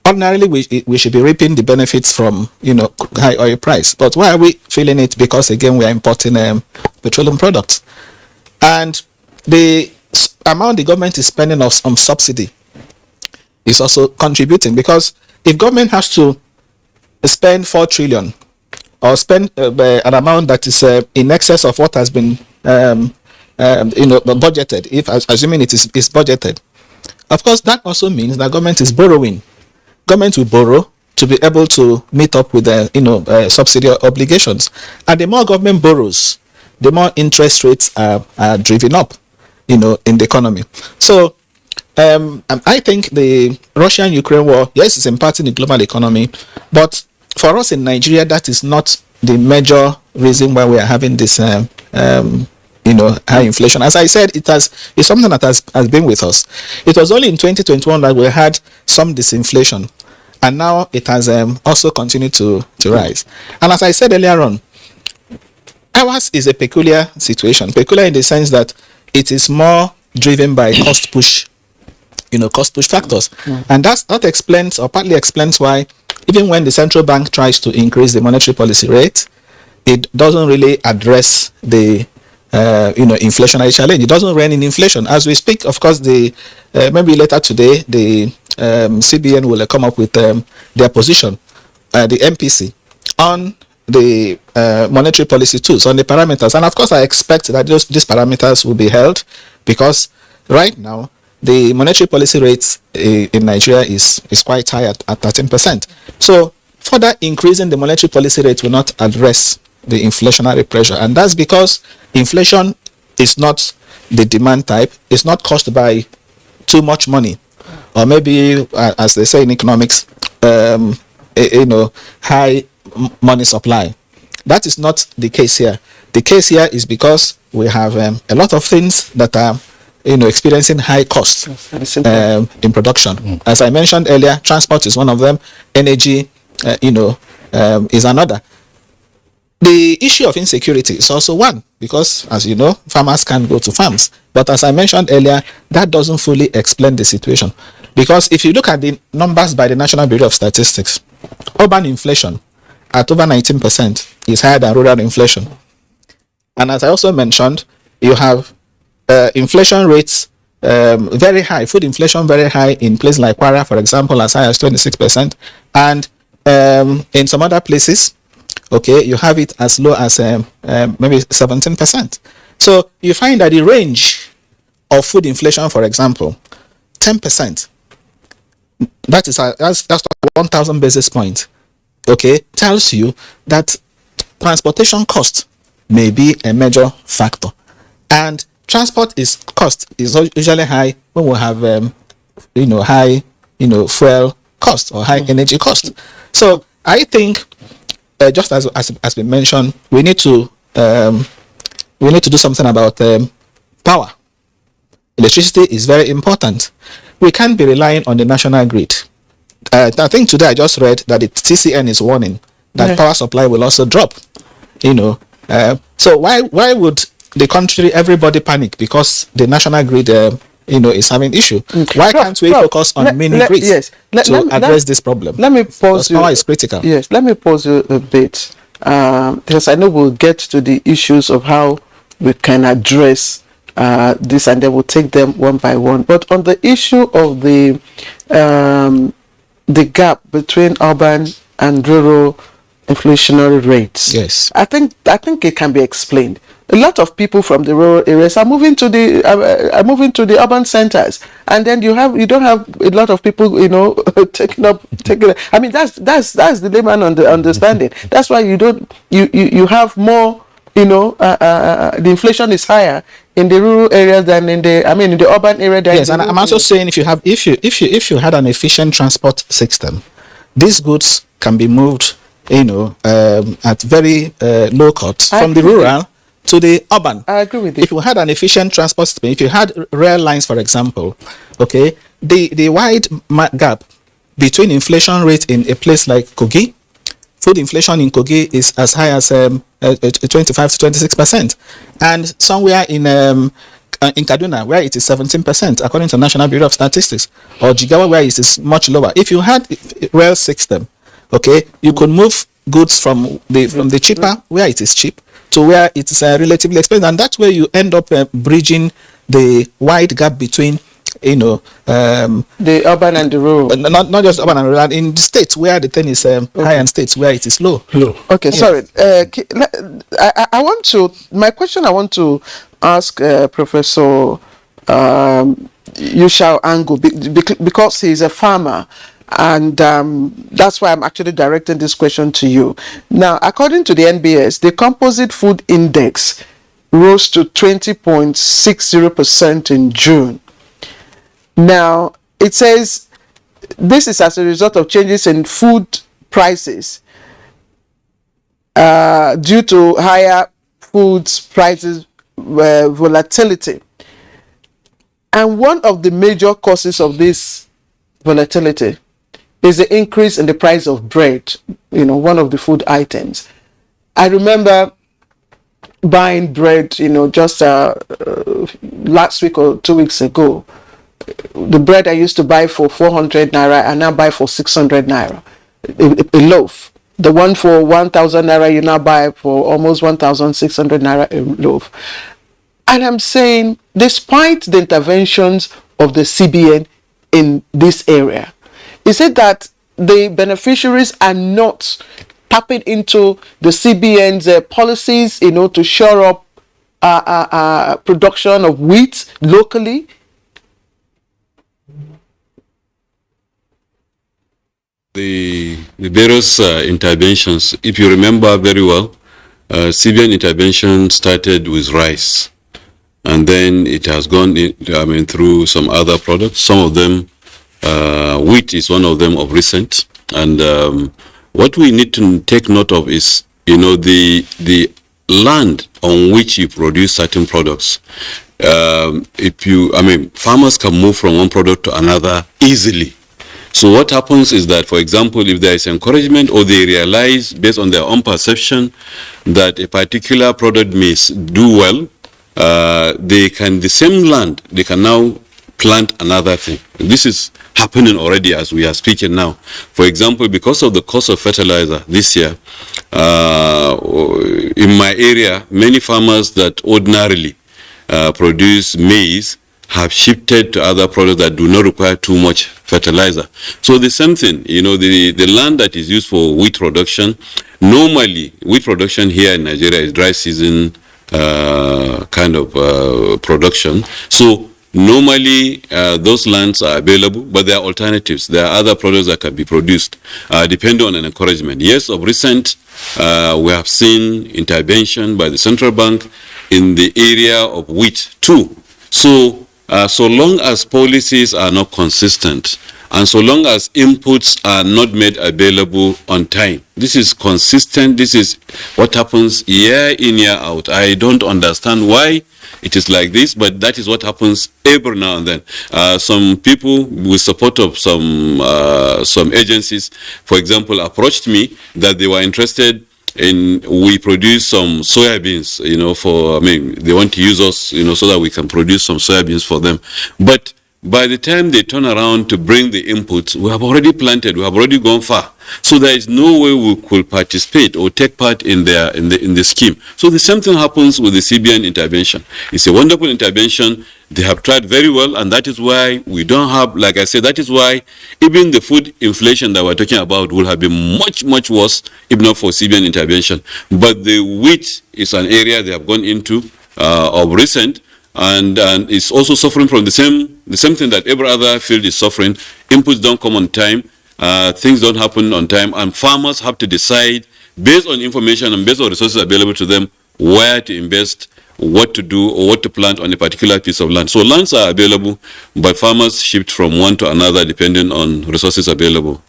ordinarily we should be reaping the benefits from high oil price. But why are we feeling it? Because again we are importing petroleum products, and the amount the government is spending on subsidy is also contributing, because if government has to spend 4 trillion or spend an amount that is in excess of what has been budgeted, if assuming it is budgeted, of course that also means that government is borrowing. Government will borrow to be able to meet up with the subsidy obligations, and the more government borrows, the more interest rates are driven up in the economy. So I think the Russian-Ukraine war, yes, it's impacting the global economy, but for us in Nigeria, that is not the major reason why we are having this high inflation. As I said, it's something that has been with us. It was only in 2021 that we had some disinflation, and now it has also continued to rise. And as I said earlier on, ours is a peculiar situation, peculiar in the sense that it is more driven by cost push factors. And that explains, or partly explains, why even when the central bank tries to increase the monetary policy rate, it doesn't really address the inflationary challenge. It doesn't rein in inflation. As we speak, of course, maybe later today, the CBN will come up with their position, the MPC, on the monetary policy tools, on the parameters. And of course, I expect that these parameters will be held, because right now, the monetary policy rate in Nigeria is quite high at 13%. So further increasing the monetary policy rate will not address the inflationary pressure. And that's because inflation is not the demand type. It's not caused by too much money, or maybe, as they say in economics, high money supply. That is not the case here. The case here is because we have a lot of things that are experiencing high costs in production. As I mentioned earlier, transport is one of them. Energy, is another. The issue of insecurity is also one, because, as you know, farmers can't go to farms. But as I mentioned earlier, that doesn't fully explain the situation. Because if you look at the numbers by the National Bureau of Statistics, urban inflation at over 19% is higher than rural inflation. And as I also mentioned, you have inflation rates very high, food inflation very high in places like Kwara, for example, as high as 26%. And in some other places, okay, you have it as low as maybe 17%. So you find that the range of food inflation, for example, 10%, that's 1,000 basis points, okay, tells you that transportation cost may be a major factor. And transport cost is usually high when we have high fuel cost or high energy cost. So I think, just as we mentioned, we need to do something about power. Electricity is very important. We can't be relying on the national grid. I think today I just read that the TCN is warning that power supply will also drop. So why would the country, everybody panic because the national grid is having issue? Why can't we focus on mini grids to address this problem? Let me pause you. Power is critical. Yes, let me pause you a bit, because I know we'll get to the issues of how we can address this, and then we'll take them one by one. But on the issue of the gap between urban and rural inflationary rates, yes, I think it can be explained. A lot of people from the rural areas are moving to the urban centers, and then you don't have a lot of people taking. I mean, that's the layman understanding. That's why you have more. The inflation is higher in the rural areas than in the urban area. Yes, and I'm also saying if you had an efficient transport system, these goods can be moved at very low cost from the rural to the urban. I agree with you. If you had an efficient transport system, if you had rail lines, for example, okay, the wide gap between inflation rate in a place like Kogi, food inflation in Kogi is as high as 25 to 26%, and somewhere in Kaduna, where it is 17%, according to National Bureau of Statistics, or Jigawa, where it is much lower. If you had a rail system, okay, you could move goods from the cheaper, where it is cheap, to where it is relatively expensive, and that's where you end up bridging the wide gap between the urban and the rural. Not just urban and rural, in the states where the thing is high and states where it is low. Okay, sorry. I want to. My question I want to ask Professor Yushao Angu, because he's a farmer. And that's why I'm actually directing this question to you. Now, according to the NBS, the composite food index rose to 20.60% in June. Now, it says this is as a result of changes in food prices due to higher food prices volatility. And one of the major causes of this volatility is the increase in the price of bread, one of the food items. I remember buying bread, just last week or 2 weeks ago. The bread I used to buy for 400 naira, I now buy for 600 naira, a loaf. The one for 1,000 naira, you now buy for almost 1,600 naira a loaf. And I'm saying, despite the interventions of the CBN in this area, is it that the beneficiaries are not tapping into the CBN's policies, to shore up production of wheat locally? The various interventions, if you remember very well, CBN intervention started with rice, and then it has gone through some other products. Some of them, wheat is one of them of recent. And what we need to take note of is, the land on which you produce certain products. Farmers can move from one product to another easily. So what happens is that, for example, if there is encouragement or they realize based on their own perception that a particular product may do well, the same land, they can now plant another thing. This is happening already as we are speaking now. For example, because of the cost of fertilizer this year, in my area, many farmers that ordinarily produce maize have shifted to other products that do not require too much fertilizer. So the same thing, the land that is used for wheat production, normally wheat production here in Nigeria is dry season production. So normally those lands are available, but there are alternatives. There are other products that can be produced depending on an encouragement. Yes, of recent, we have seen intervention by the central bank in the area of wheat too. So so long as policies are not consistent and so long as inputs are not made available on time, this is consistent, this is what happens year in, year out. I don't understand why it is like this, but that is what happens every now and then. Some people with support of some agencies, for example, approached me that they were interested in, we produce some soybeans, they want to use us, so that we can produce some soybeans for them. But by the time they turn around to bring the inputs, we have already planted, we have already gone far. So there is no way we could participate or take part in the scheme. So the same thing happens with the CBN intervention. It's a wonderful intervention. They have tried very well, and that is why we don't have, like I said, that is why even the food inflation that we're talking about will have been much, much worse if not for CBN intervention. But the wheat is an area they have gone into of recent, and it's also suffering from the same thing that every other field is suffering. Inputs don't come on time, things don't happen on time, and farmers have to decide based on information and based on resources available to them where to invest, what to do, or what to plant on a particular piece of land. So lands are available, but farmers shift from one to another depending on resources available.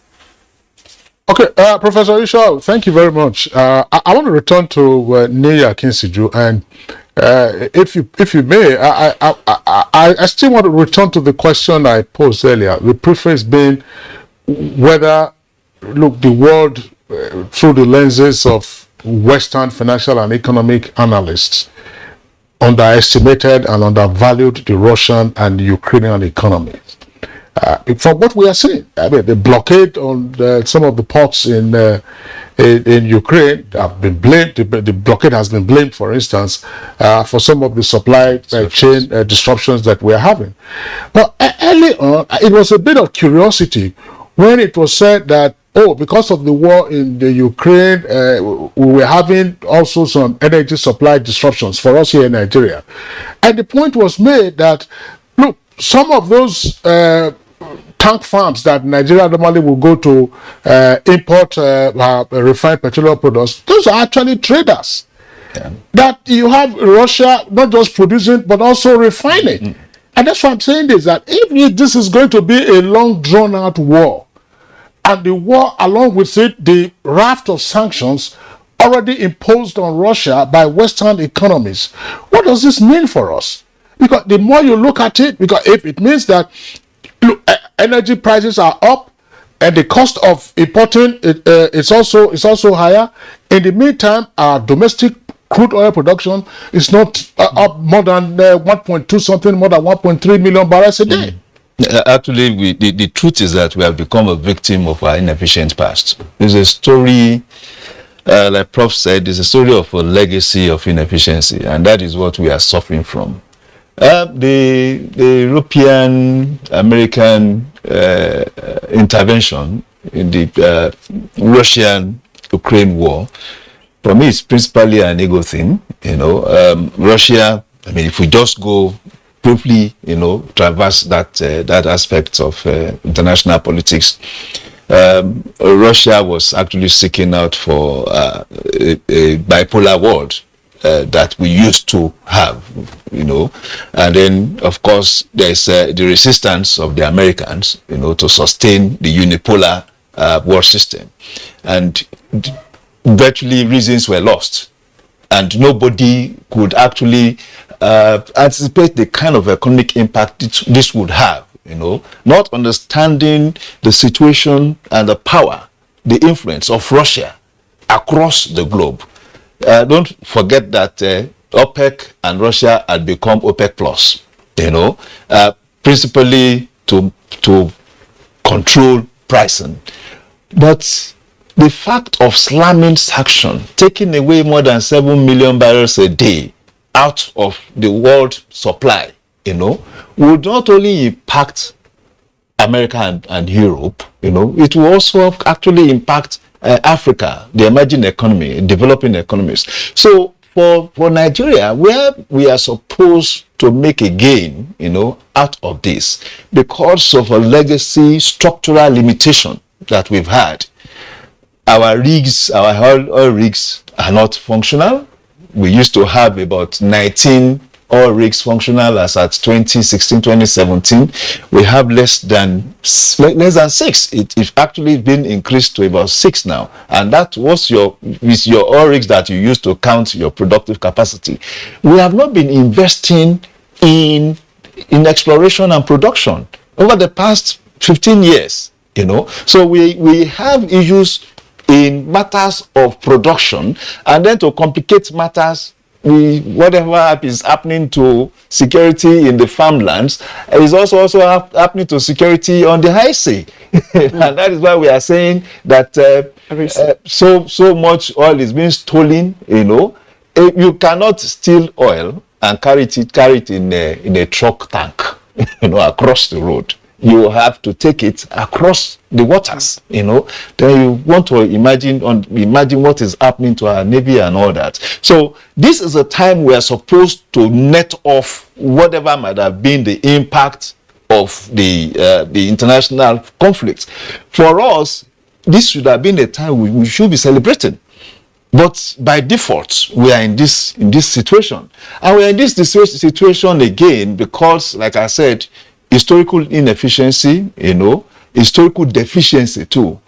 Okay, Professor Isha, thank you very much. I want to return to Neya Kinsiju, and if you may, I still want to return to the question I posed earlier. The preface being whether, look, the world through the lenses of Western financial and economic analysts underestimated and undervalued the Russian and Ukrainian economies. From what we are seeing, the blockade on some of the ports in Ukraine have been blamed. The blockade has been blamed, for instance, for some of the supply chain disruptions that we are having. But early on, it was a bit of curiosity when it was said that, because of the war in the Ukraine, we were having also some energy supply disruptions for us here in Nigeria. And the point was made that, look, some of those tank farms that Nigeria normally will go to import refined petroleum products, those are actually traders. Yeah. That you have Russia not just producing, but also refining. Mm-hmm. And that's what I'm saying is that if this is going to be a long drawn out war, and the war along with it, the raft of sanctions already imposed on Russia by Western economies, what does this mean for us? Because the more you look at it, because if it means that energy prices are up and the cost of importing it's also higher. In the meantime, our domestic crude oil production is not up more than 1.2 something, more than 1.3 million barrels a day. Actually, the truth is that we have become a victim of our inefficient past. There's a story, like Prof said, there's a story of a legacy of inefficiency, and that is what we are suffering from. The European, American intervention in the Russian Ukraine war, for me, it's principally an ego thing. Russia, I mean, if we just go briefly, traverse that aspect of international politics, Russia was actually seeking out for a bipolar world that we used to have, and then of course there's the resistance of the Americans, to sustain the unipolar world system, and virtually reasons were lost, and nobody could actually anticipate the kind of economic impact this would have. Not understanding the situation and the power, the influence of Russia across the globe. Don't forget that OPEC and Russia had become OPEC plus, principally to control pricing. But the fact of slamming sanction, taking away more than 7 million barrels a day out of the world supply, would not only impact America and Europe, it will also actually impact Africa, the emerging economy, developing economies. So for Nigeria, where we are supposed to make a gain, out of this, because of a legacy structural limitation that we've had, our rigs, our oil rigs are not functional. We used to have about 19 oil rigs functional as at 2016, 2017. We have less than 6. It's actually been increased to about 6 now. And that was your oil rigs that you used to count your productive capacity. We have not been investing in exploration and production over the past 15 years, So we have issues in matters of production, and then to complicate matters, whatever is happening to security in the farmlands is also happening to security on the high sea. And that is why we are saying that so much oil is being stolen. You cannot steal oil and carry it in a truck tank, across the road. You have to take it across the waters, Then you want to imagine what is happening to our Navy and all that. So this is a time we are supposed to net off whatever might have been the impact of the international conflicts. For us, this should have been a time we should be celebrating. But by default, we are in this situation. And we are in this situation again because, like I said, historical inefficiency, historical deficiency too.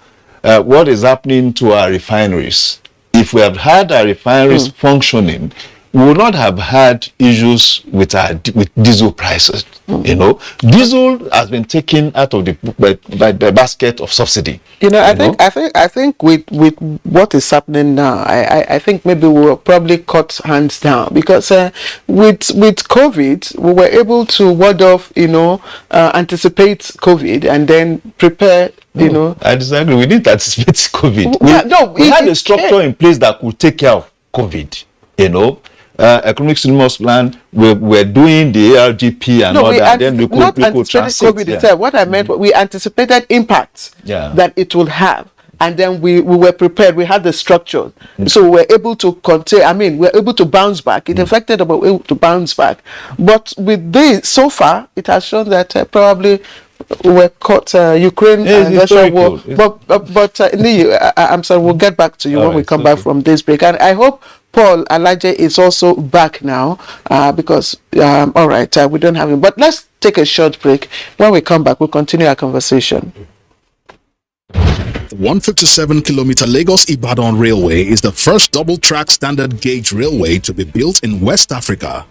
What is happening to our refineries? If we had had our refineries functioning, we would not have had issues with diesel prices. Diesel has been taken out of the basket of subsidy. I think with what is happening now, I think maybe we will probably cut hands down, because with COVID we were able to ward off, anticipate COVID and then prepare. I disagree. We didn't anticipate COVID. We had a structure in place that could take care of COVID. Economic stimulus plan. We're doing the ARGP and all that. Then we could transit. COVID itself. What I meant, we anticipated impacts that it will have, and then we were prepared. We had the structure, so we were able to contain. I mean, we were able to bounce back. It affected, but we were able to bounce back. But with this, so far, it has shown that probably we're caught Ukraine and Russia war. But I'm sorry, we'll get back to you when we come back from this break. And I hope Paul Alaje is also back now, because all right, we don't have him. But let's take a short break. When we come back, we'll continue our conversation. The 157-kilometer Lagos-Ibadan Railway is the first double-track standard gauge railway to be built in West Africa.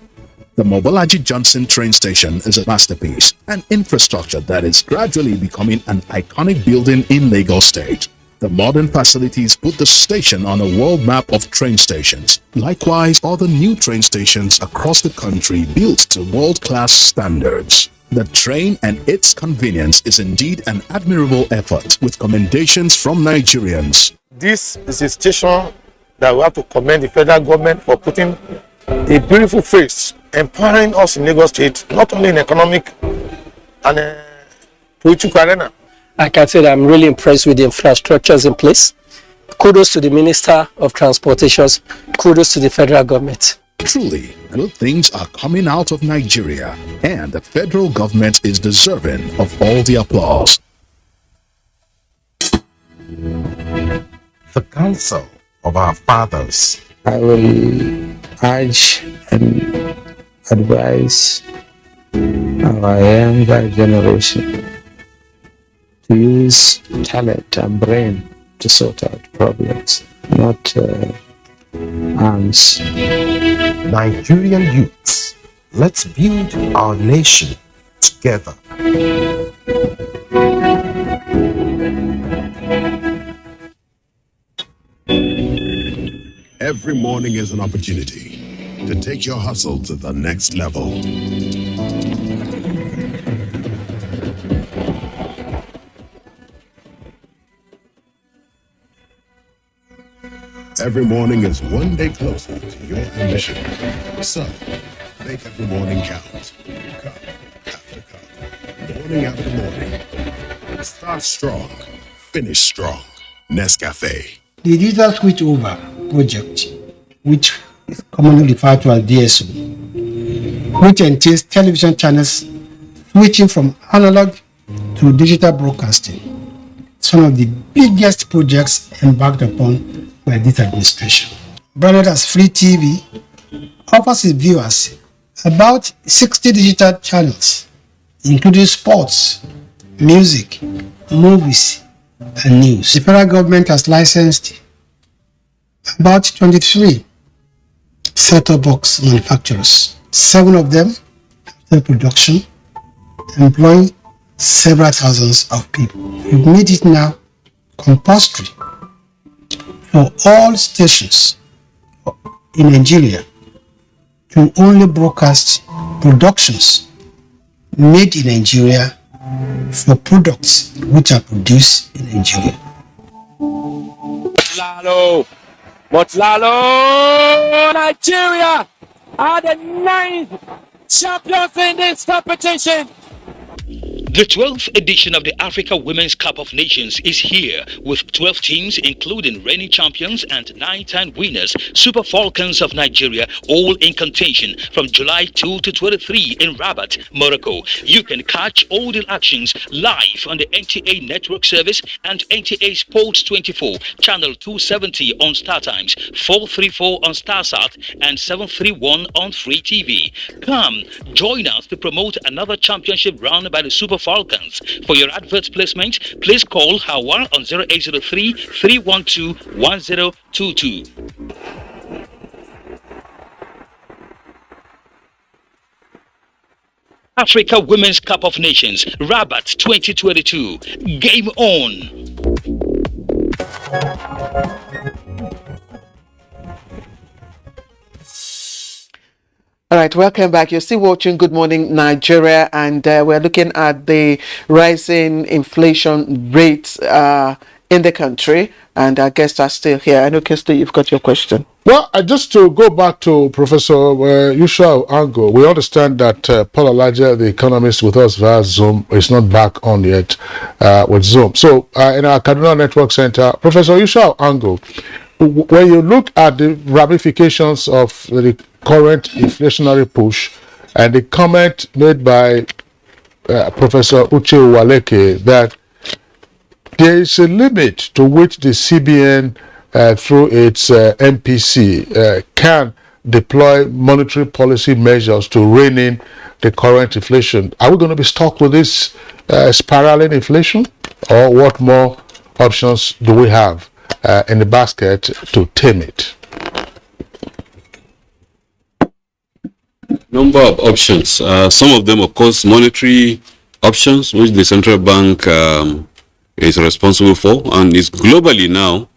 The Mobolaji Johnson train station is a masterpiece, an infrastructure that is gradually becoming an iconic building in Lagos State. The modern facilities put the station on a world map of train stations. Likewise, other new train stations across the country built to world-class standards. The train and its convenience is indeed an admirable effort, with commendations from Nigerians. This is a station that we have to commend the federal government for putting a beautiful face, empowering us in Lagos State, not only in economic and political arena. I can say that I'm really impressed with the infrastructures in place. Kudos to the Minister of Transportations. Kudos to the federal government. Truly, good things are coming out of Nigeria, and the federal government is deserving of all the applause. The counsel of our fathers. I will urge and advise our younger generation to use talent and brain to sort out problems, not arms. Nigerian youths, let's build our nation together. Every morning is an opportunity to take your hustle to the next level. Every morning is one day closer to your ambition. So, make every morning count. Cup after cup, morning after morning. Start strong, finish strong. Nescafe. The digital switchover project, which is commonly referred to as DSO, which entails television channels switching from analog to digital broadcasting. It's one of the biggest projects embarked upon by this administration. Branded as Free TV, offers its viewers about 60 digital channels, including sports, music, movies, and news. The federal government has licensed about 23 set-top box manufacturers. 7 of them have production, employing several thousands of people. We've made it now compulsory for all stations in Nigeria to only broadcast productions made in Nigeria for products which are produced in Nigeria. Motlalo, Nigeria are the 9th champions in this competition. The 12th edition of the Africa Women's Cup of Nations is here with 12 teams including reigning champions and 9-time winners, Super Falcons of Nigeria, all in contention from July 2 to 23 in Rabat, Morocco. You can catch all the actions live on the NTA network service and NTA Sports 24, channel 270 on StarTimes, 434 on StarSat and 731 on Free TV. Come, join us to promote another championship run by the Super Falcons. For your advert placement, please call Hawa on 0803 312 1022. Africa Women's Cup of Nations, Rabat 2022. Game on! All right, welcome back. You're still watching Good Morning Nigeria, and we're looking at the rising inflation rates in the country, and our guests are still here. I know, Kirsty, you've got your question. Well, just to go back to Professor Yusha Ango, we understand that Paul Elijah, the economist with us via Zoom, is not back on yet with Zoom. So in our Kaduna Network Center, Professor Yusha Ango, when you look at the ramifications of the current inflationary push and the comment made by Professor Uche Uwaleke that there is a limit to which the CBN through its MPC can deploy monetary policy measures to rein in the current inflation. Are we going to be stuck with this spiraling inflation, or what more options do we have in the basket to tame it? Number of options. Some of them, of course, monetary options, which the central bank is responsible for, and it's globally now.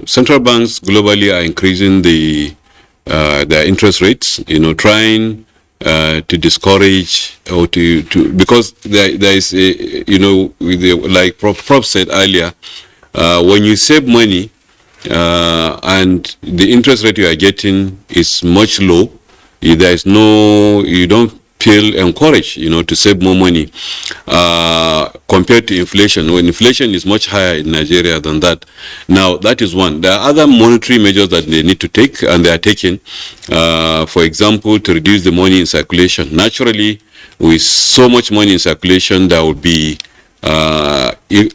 Central banks globally are increasing their interest rates. Trying to discourage or to because there is a, like Prof said earlier, when you save money and the interest rate you are getting is much low, there is no, you don't feel encouraged, to save more money compared to inflation. When inflation is much higher in Nigeria than that. Now, that is one. There are other monetary measures that they need to take, and they are taking. For example, to reduce the money in circulation. Naturally, with so much money in circulation, there will be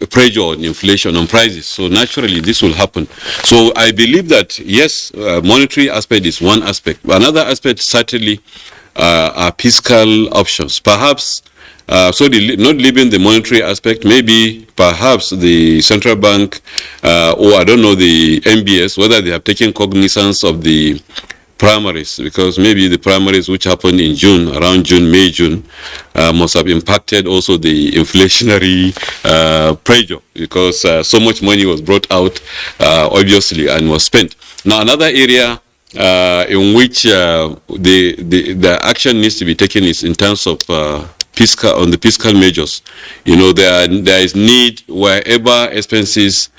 pressure on inflation, on prices. So naturally, this will happen. So I believe that, yes, monetary aspect is one aspect. Another aspect, certainly, are fiscal options. Perhaps, not leaving the monetary aspect, maybe perhaps the central bank, or I don't know, the MBS, whether they have taken cognizance of the primaries, because maybe the primaries which happened in June, around June, May, June, must have impacted also the inflationary pressure, because so much money was brought out, obviously, and was spent. Now, another area in which the action needs to be taken is in terms of the fiscal measures. There is need wherever expenditure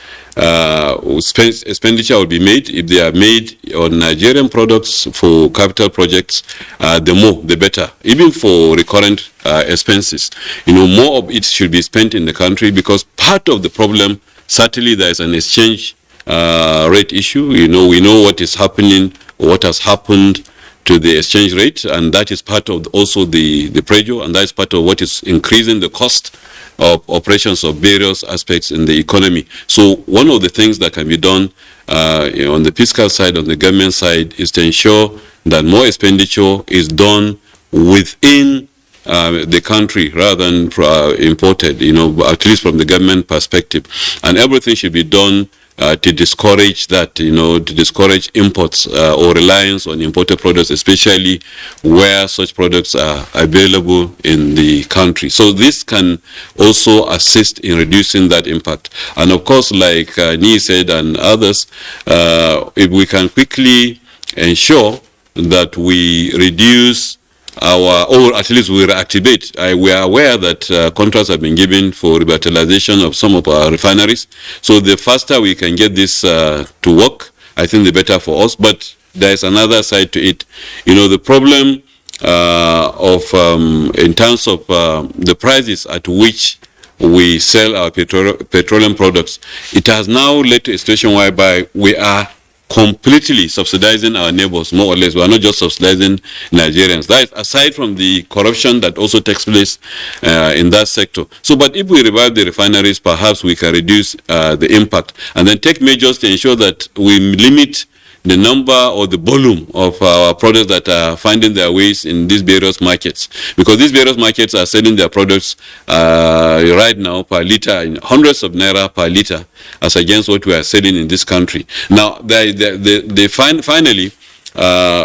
will be made. If they are made on Nigerian products for capital projects, the more the better. Even for recurrent expenses, more of it should be spent in the country, because part of the problem, certainly, there is an exchange rate issue. We know what is happening, what has happened to the exchange rate, and that is part of also the pressure, and that is part of what is increasing the cost of operations of various aspects in the economy. So one of the things that can be done on the fiscal side, on the government side, is to ensure that more expenditure is done within the country rather than imported, at least from the government perspective. And everything should be done to discourage that, to discourage imports or reliance on imported products, especially where such products are available in the country. So this can also assist in reducing that impact. And of course, like Nii said and others, if we can quickly ensure that we reduce or at least we reactivate. We are aware that contracts have been given for revitalization of some of our refineries. So the faster we can get this to work, I think the better for us. But there is another side to it. The problem in terms of the prices at which we sell our petroleum products, it has now led to a situation whereby we are completely subsidizing our neighbors, more or less. We are not just subsidizing Nigerians. That is aside from the corruption that also takes place in that sector. So, but if we revive the refineries, perhaps we can reduce the impact, and then take measures to ensure that we limit the number or the volume of our products that are finding their ways in these various markets, because these various markets are selling their products right now per liter in hundreds of naira per liter, as against what we are selling in this country. Now, finally,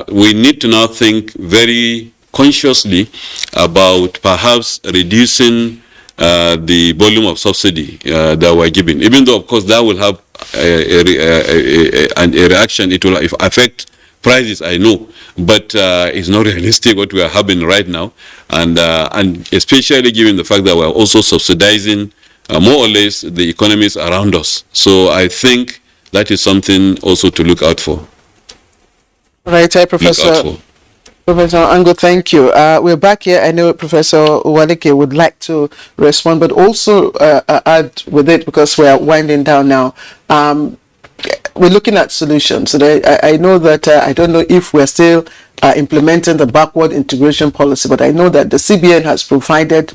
we need to now think very consciously about perhaps reducing the volume of subsidy that we're giving, even though, of course, that will have a reaction. It will affect prices, I know, but it's not realistic what we are having right now, and especially given the fact that we're also subsidizing more or less the economies around us. So I think that is something also to look out for. Right, Professor Ango, thank you. We're back here. I know Professor Uwaleke would like to respond, but also add with it, because we are winding down now. We're looking at solutions. And I know that I don't know if we're still implementing the backward integration policy, but I know that the CBN has provided,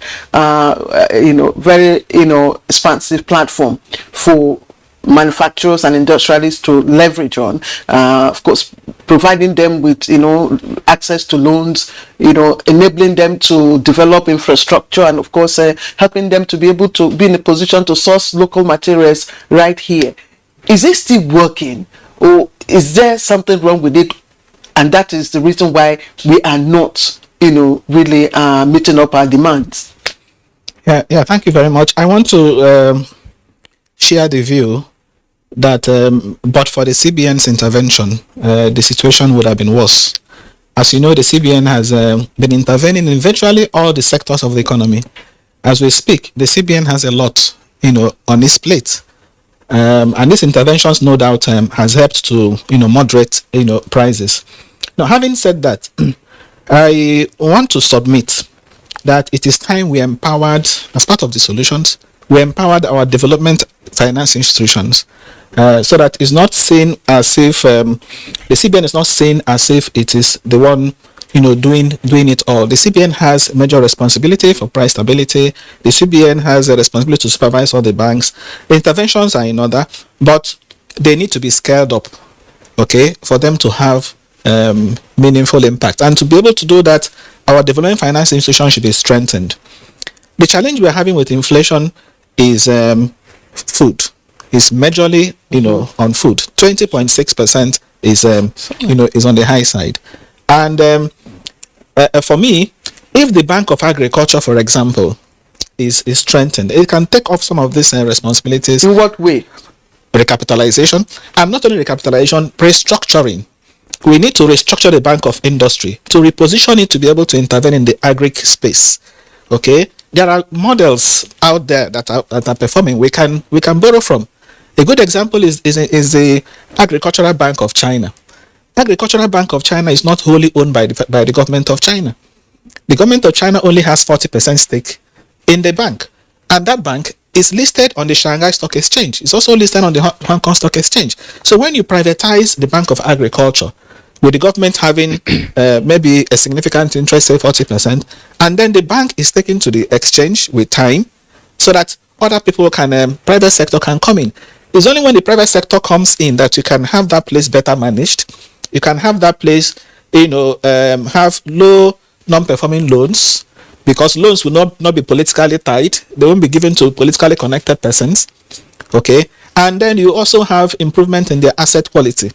very, expansive platform for manufacturers and industrialists to leverage on, of course, providing them with access to loans, enabling them to develop infrastructure, and of course helping them to be able to be in a position to source local materials right here. Is it still working, or is there something wrong with it, and that is the reason why we are not really meeting up our demands? Yeah, thank you very much. I want to share the view that but for the CBN's intervention, the situation would have been worse. As you know, the CBN has been intervening in virtually all the sectors of the economy. As we speak, the CBN has a lot, on its plate. And these interventions, no doubt, has helped to, moderate, prices. Now, having said that, I want to submit that it is time we empowered, as part of the solutions, we empowered our development finance institutions, so that it's not seen as if the CBN is not seen as if it is the one, doing it all. The CBN has major responsibility for price stability. The CBN has a responsibility to supervise all the banks. The interventions are in order, but they need to be scaled up, okay, for them to have meaningful impact. And to be able to do that, our development finance institution should be strengthened. The challenge we're having with inflation is food. Is majorly, on food. 20.6% is, is on the high side. And for me, if the Bank of Agriculture, for example, is strengthened, it can take off some of these responsibilities. In what way? Recapitalization, and not only recapitalization, restructuring. We need to restructure the Bank of Industry to reposition it to be able to intervene in the agric space. Okay, there are models out there that are performing. We can borrow from. A good example is the Agricultural Bank of China. Agricultural Bank of China is not wholly owned by the government of China. The government of China only has 40% stake in the bank, and that bank is listed on the Shanghai Stock Exchange. It's also listed on the Hong Kong Stock Exchange. So when you privatize the Bank of Agriculture, with the government having maybe a significant interest, say 40%, and then the bank is taken to the exchange with time, so that other people can, private sector can come in. It's only when the private sector comes in that you can have that place better managed. You can have that place, have low non-performing loans, because loans will not be politically tied. They won't be given to politically connected persons. Okay, and then you also have improvement in their asset quality.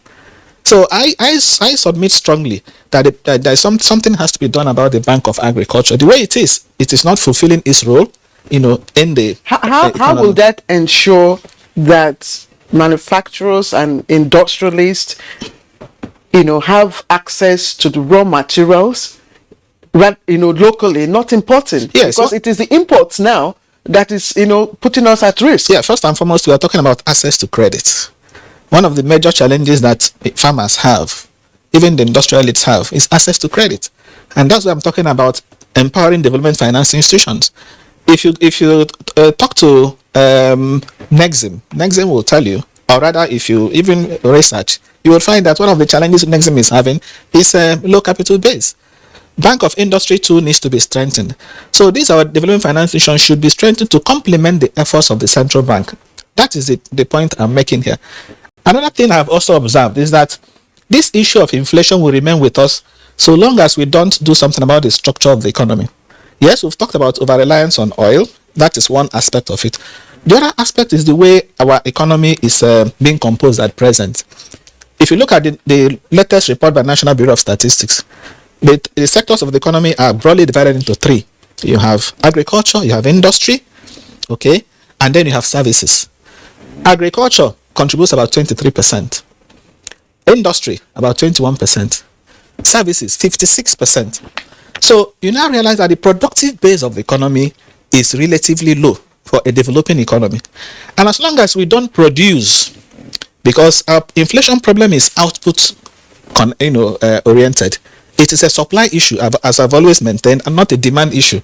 So I submit strongly that there's something has to be done about the Bank of Agriculture. The way it is not fulfilling its role, in the how will that ensure that manufacturers and industrialists, have access to the raw materials, locally, not importing? Yes, because it is the imports now that is, putting us at risk. Yeah, first and foremost, we are talking about access to credit. One of the major challenges that farmers have, even the industrialists have, is access to credit. And that's why I'm talking about empowering development finance institutions. If you talk to Nexim will tell you, or rather if you even research, you will find that one of the challenges Nexim is having is low capital base. Bank of Industry too needs to be strengthened. So these our development finance institutions should be strengthened to complement the efforts of the central bank. That is the point I'm making here. Another thing I've also observed is that this issue of inflation will remain with us so long as we don't do something about the structure of the economy. Yes, we've talked about over-reliance on oil. That is one aspect of it. The other aspect is the way our economy is being composed at present. If you look at the latest report by National Bureau of Statistics, the sectors of the economy are broadly divided into three. You have agriculture, you have industry, okay, and then you have services. Agriculture contributes about 23%. Industry, about 21%. Services, 56%. So you now realize that the productive base of the economy is relatively low for a developing economy. And as long as we don't produce, because our inflation problem is output oriented, it is a supply issue, as I've always maintained, and not a demand issue.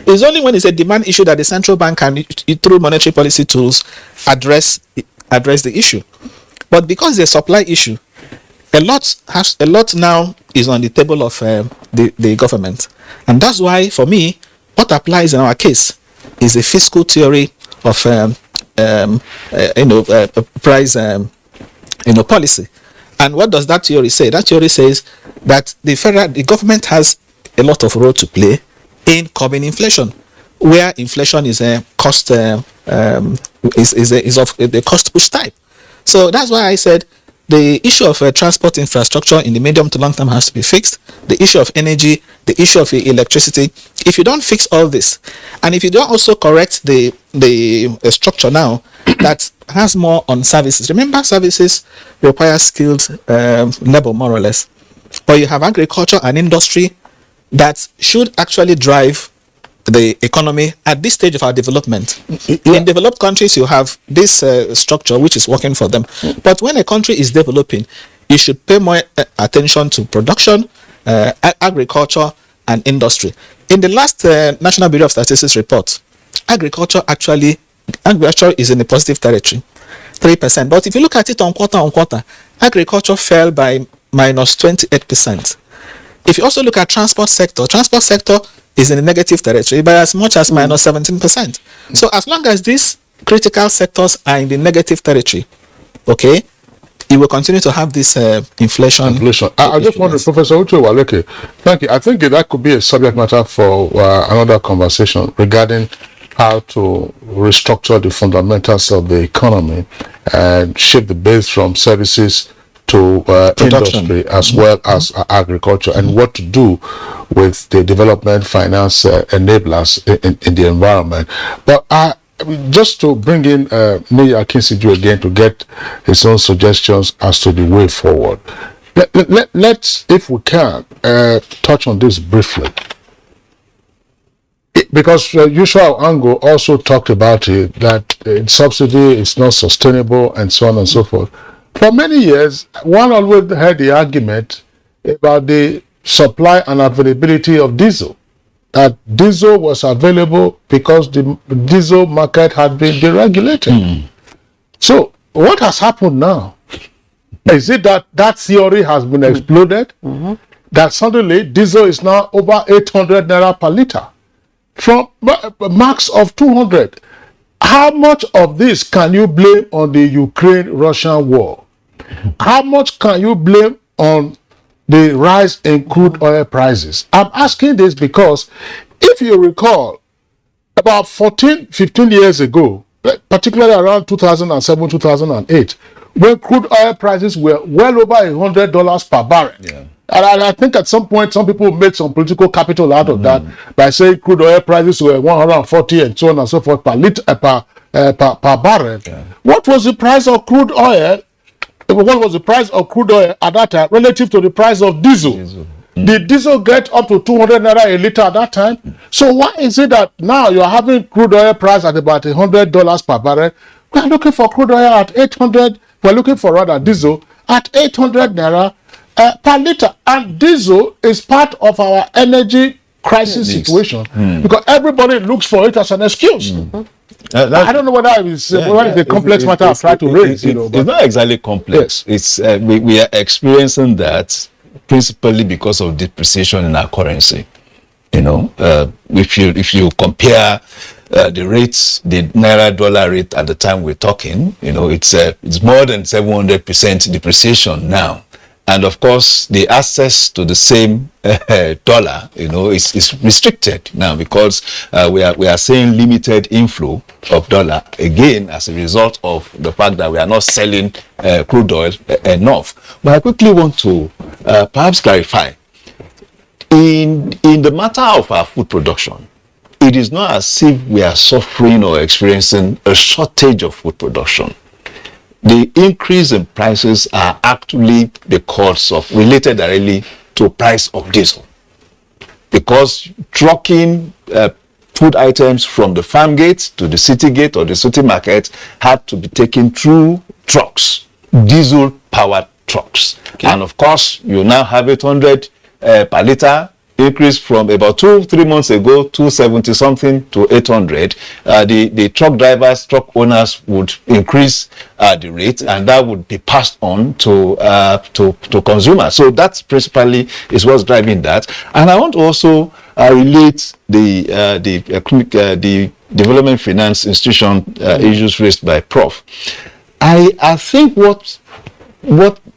It's only when it's a demand issue that the central bank can, through monetary policy tools, address the issue. But because it's a supply issue, a lot now is on the table of the government, and that's why, for me, what applies in our case is a fiscal theory of price policy. And what does that theory say? That theory says that the government has a lot of role to play in curbing inflation, where inflation is a cost is of the cost push type. So that's why I said the issue of transport infrastructure in the medium to long term has to be fixed. The issue of energy, the issue of electricity. If you don't fix all this, and if you don't also correct the structure now that has more on services. Remember, services require skilled labor, more or less. But you have agriculture and industry that should actually drive the economy at this stage of our development. In developed countries, you have this structure which is working for them. But when a country is developing, you should pay more attention to production agriculture and industry. In the last National Bureau of Statistics report, agriculture is in a positive territory, 3%. But if you look at it on quarter, agriculture fell by minus 28%. If you also look at transport sector is in a negative territory by as much as minus 17%. So as long as these critical sectors are in the negative territory, okay, you will continue to have this inflation. I just wonder, Professor Uche Waleke, thank you. I think that could be a subject matter for another conversation regarding how to restructure the fundamentals of the economy and shift the base from services to industry as well as agriculture, and what to do with the development finance enablers in the environment. But just to bring in Niyi Akinseju again to get his own suggestions as to the way forward. Let's, if we can, touch on this briefly. Because Yusuf Ango also talked about it, that subsidy is not sustainable and so on and so forth. For many years, one always had the argument about the supply and availability of diesel. That diesel was available because the diesel market had been deregulated. So what has happened now? Is it that theory has been exploded? That suddenly diesel is now over 800 naira per liter from max of 200. How much of this can you blame on the Ukraine-Russian war? How much can you blame on the rise in crude oil prices? I'm asking this because if you recall, about 15 years ago, particularly around 2007, 2008, when crude oil prices were well over $100 per barrel. Yeah. And I think at some point, some people made some political capital out of that by saying crude oil prices were 140 and so on and so forth per barrel. Yeah. What was the price of crude oil? What was the price of crude oil at that time relative to the price of diesel? Did diesel get up to 200 naira a liter at that time? So why is it that now you're having crude oil price at about $100 per barrel? We're looking for crude oil at 800. We're looking for rather diesel at 800 naira per liter. And diesel is part of our energy crisis situation because everybody looks for it as an excuse. I don't know whether it's a complex matter I've tried to raise. It's not exactly complex. Yes. It's we are experiencing that principally because of depreciation in our currency. If you compare the rates, the naira dollar rate at the time we're talking, it's more than 700% depreciation now. And of course, the access to the same dollar, is restricted now because we are seeing limited inflow of dollar again as a result of the fact that we are not selling crude oil enough. But I quickly want to perhaps clarify. In the matter of our food production, it is not as if we are suffering or experiencing a shortage of food production. The increase in prices are actually related directly to price of diesel. Because trucking food items from the farm gate to the city gate or the city market had to be taken through trucks, diesel-powered trucks. Okay. And of course, you now have 800 per liter increase from about 2-3 months ago, 270 something to 800. The truck drivers, truck owners would increase the rate, and that would be passed on to consumers. So that's principally is what's driving that. And I want to also relate the development finance institution issues raised by Prof. I think what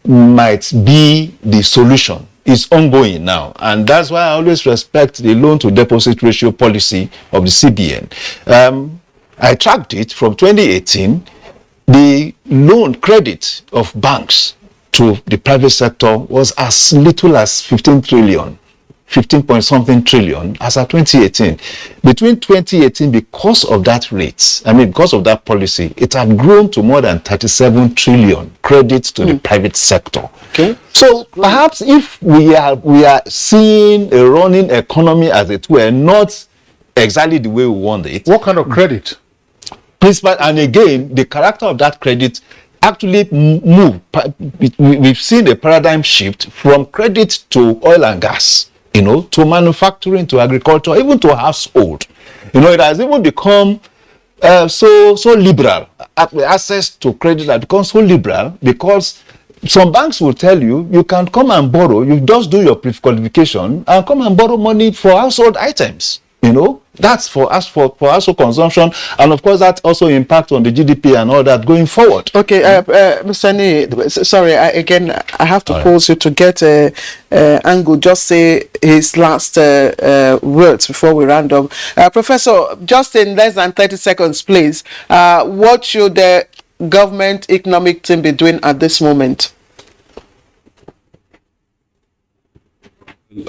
might be the solution is ongoing now, and that's why I always respect the loan to deposit ratio policy of the CBN. I tracked it from 2018. The loan credit of banks to the private sector was as little as 15 point something trillion as at 2018. Between 2018, because of that rate, because of that policy, it had grown to more than 37 trillion credits to the private sector. Okay. So perhaps if we are seeing a running economy as it were, not exactly the way we want it. What kind of credit? Principal, and again, the character of that credit actually moved. We've seen a paradigm shift from credit to oil and gas, to manufacturing, to agriculture, even to household. It has even become so liberal. Access to credit has become so liberal because some banks will tell you, you can come and borrow, you just do your pre-qualification and come and borrow money for household items. That's for us, for household consumption, and of course that also impacts on the GDP and all that going forward. Okay, Mr. Ni, sorry, I have to pause you to get Angu. Just say his last words before we round up. Professor, just in less than 30 seconds, please. What should the government economic team be doing at this moment?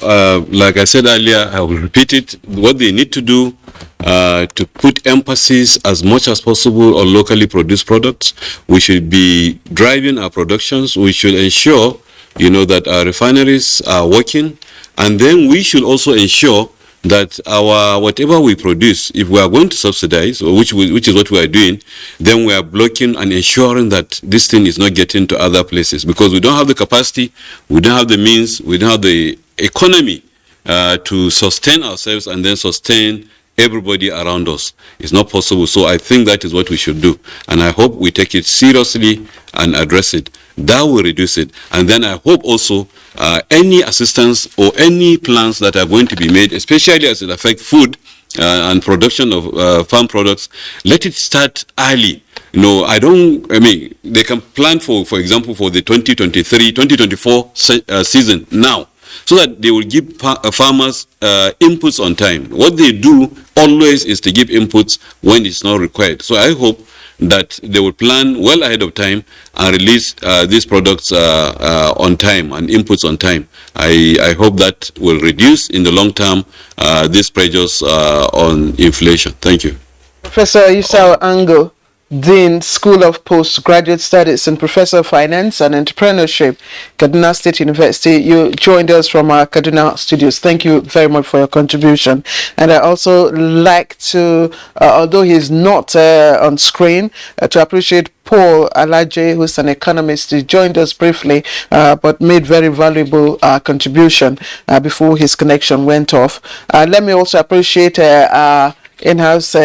Like I said earlier, I will repeat it. What they need to do to put emphasis as much as possible on locally produced products. We should be driving our productions. We should ensure, that our refineries are working, and then we should also ensure that our whatever we produce, if we are going to subsidize, or which is what we are doing, then we are blocking and ensuring that this thing is not getting to other places, because we don't have the capacity, we don't have the means, we don't have the economy to sustain ourselves and then sustain everybody around us. It's not possible. So I think that is what we should do, and I hope we take it seriously and address it. That will reduce it. And then I hope also any assistance or any plans that are going to be made, especially as it affects food and production of farm products, let it start early. They can plan for example, for the 2023-2024 season now, so that they will give farmers inputs on time. What they do always is to give inputs when it's not required. So I hope that they will plan well ahead of time and release these products on time and inputs on time. I hope that will reduce in the long term these pressures on inflation. Thank you. Professor Isao Ango, Dean, School of Postgraduate Studies and Professor of Finance and Entrepreneurship, Kaduna State University. You joined us from our Kaduna studios. Thank you very much for your contribution. And I also like to, although he's not on screen, to appreciate Paul Alaje, who's an economist. He joined us briefly, but made very valuable contribution before his connection went off. Let me also appreciate our in-house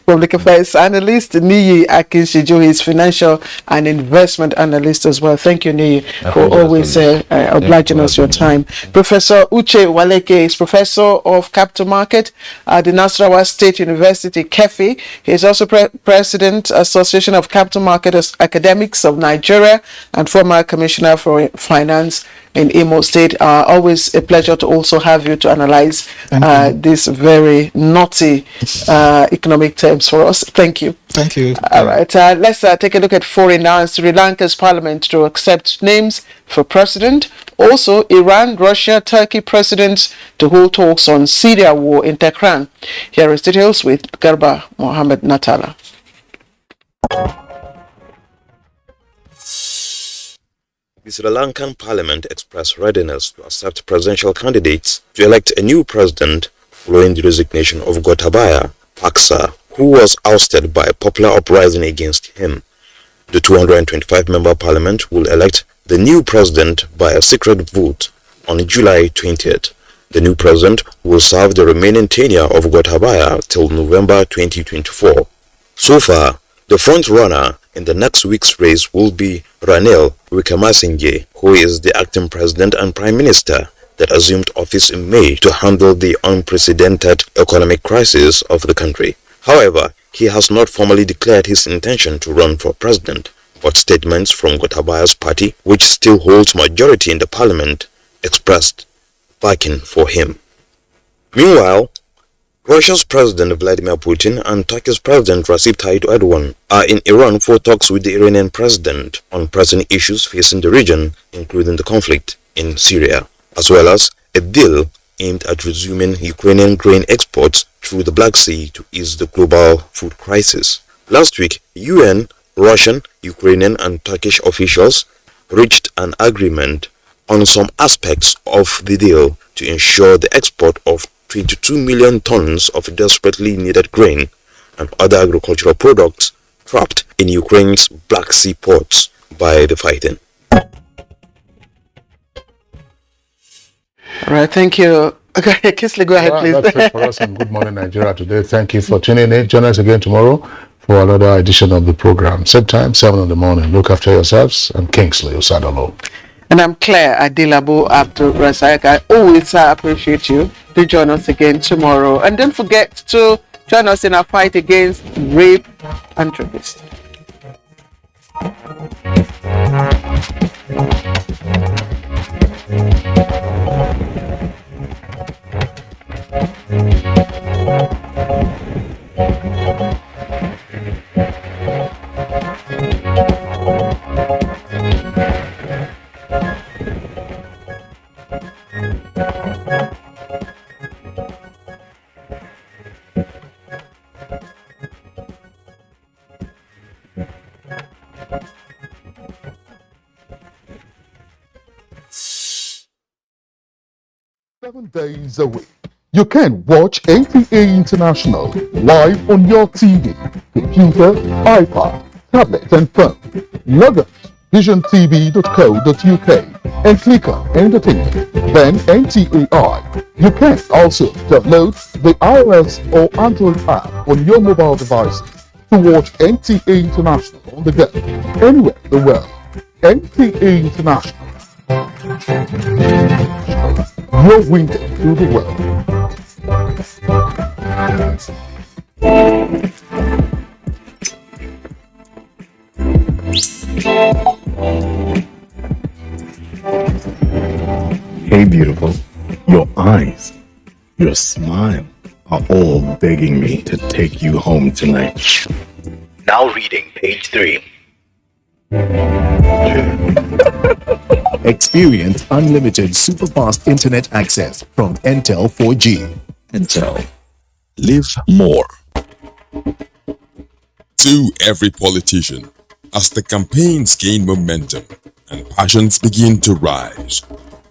public affairs analyst Niyi Akinshijo, his financial and investment analyst as well. Thank you, Niyi, for always obliging us your time. Professor Uche Waleke is professor of capital market at the Nasarawa State University, KEFI. He is also president Association of Capital Market Academics of Nigeria and former commissioner for finance in Imo State. Always a pleasure to also have you to analyze these very naughty economic terms for us. Thank you. Thank you. All right, let's take a look at foreign now. Sri Lanka's parliament to accept names for president. Also, Iran, Russia, Turkey presidents to hold talks on Syria war in Tehran. Here is details with Garba Mohammed Natala. The Sri Lankan parliament expressed readiness to accept presidential candidates to elect a new president following the resignation of Gotabaya Paksa, who was ousted by a popular uprising against him. The 225-member parliament will elect the new president by a secret vote on July 20th. The new president will serve the remaining tenure of Gotabaya till November 2024. So far, the front-runner in the next week's race will be Ranil Wickremesinghe, who is the acting president and prime minister that assumed office in May to handle the unprecedented economic crisis of the country. However, he has not formally declared his intention to run for president, but statements from Gotabaya's party, which still holds majority in the parliament, expressed backing for him. Meanwhile, Russia's President Vladimir Putin and Turkey's President Recep Tayyip Erdogan are in Iran for talks with the Iranian president on pressing issues facing the region, including the conflict in Syria, as well as a deal aimed at resuming Ukrainian grain exports through the Black Sea to ease the global food crisis. Last week, UN, Russian, Ukrainian and Turkish officials reached an agreement on some aspects of the deal to ensure the export of 22 million tons of desperately needed grain and other agricultural products trapped in Ukraine's Black Sea ports by the fighting. All right, thank you. Okay, Kisley, go ahead, please. That's it for us on Good Morning Nigeria today. Thank you for tuning in. Join us again tomorrow for another edition of the program. Same time, 7 in the morning. Look after yourselves. I'm Kingsley Osadolo. And I'm Claire Adilabo Abdul Rasak. I always appreciate you. Do join us again tomorrow. And don't forget to join us in our fight against rape and trafficking. Days a week. You can watch NTA International live on your TV, computer, iPad, tablet and phone. Log on to visiontv.co.uk and click on Entertainment, then NTAI. You can also download the iOS or Android app on your mobile devices to watch NTA International on the go, anywhere in the world. NTA International. Your window to the world. Hey beautiful, your eyes, your smile are all begging me to take you home tonight. Now reading page 3. Experience unlimited super-fast internet access from Entel 4G. Entel. Live more. To every politician, as the campaigns gain momentum and passions begin to rise,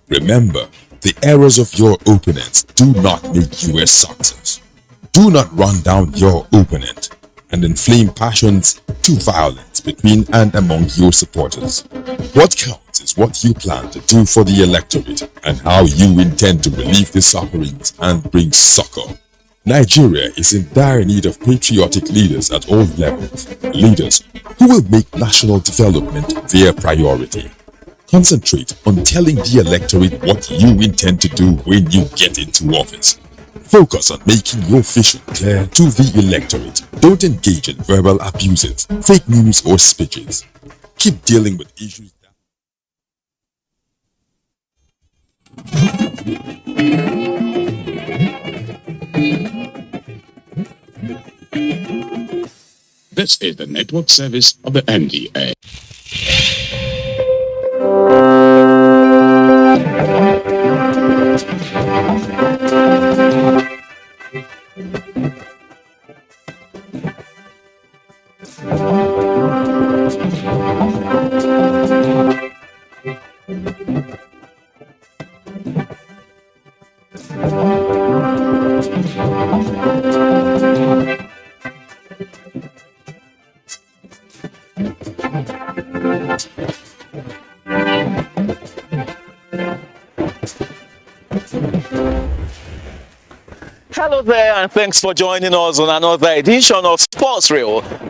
remember, the errors of your opponents do not make you a success. Do not run down your opponent and inflame passions to violence between and among your supporters. What counts is what you plan to do for the electorate and how you intend to relieve the sufferings and bring succor. Nigeria is in dire need of patriotic leaders at all levels, leaders who will make national development their priority. Concentrate on telling the electorate what you intend to do when you get into office. Focus on making your vision clear to the electorate. Don't engage in verbal abuses, fake news or speeches. Keep dealing with issues. This is the network service of the NDA. Hello there, and thanks for joining us on another edition of Sports Reel.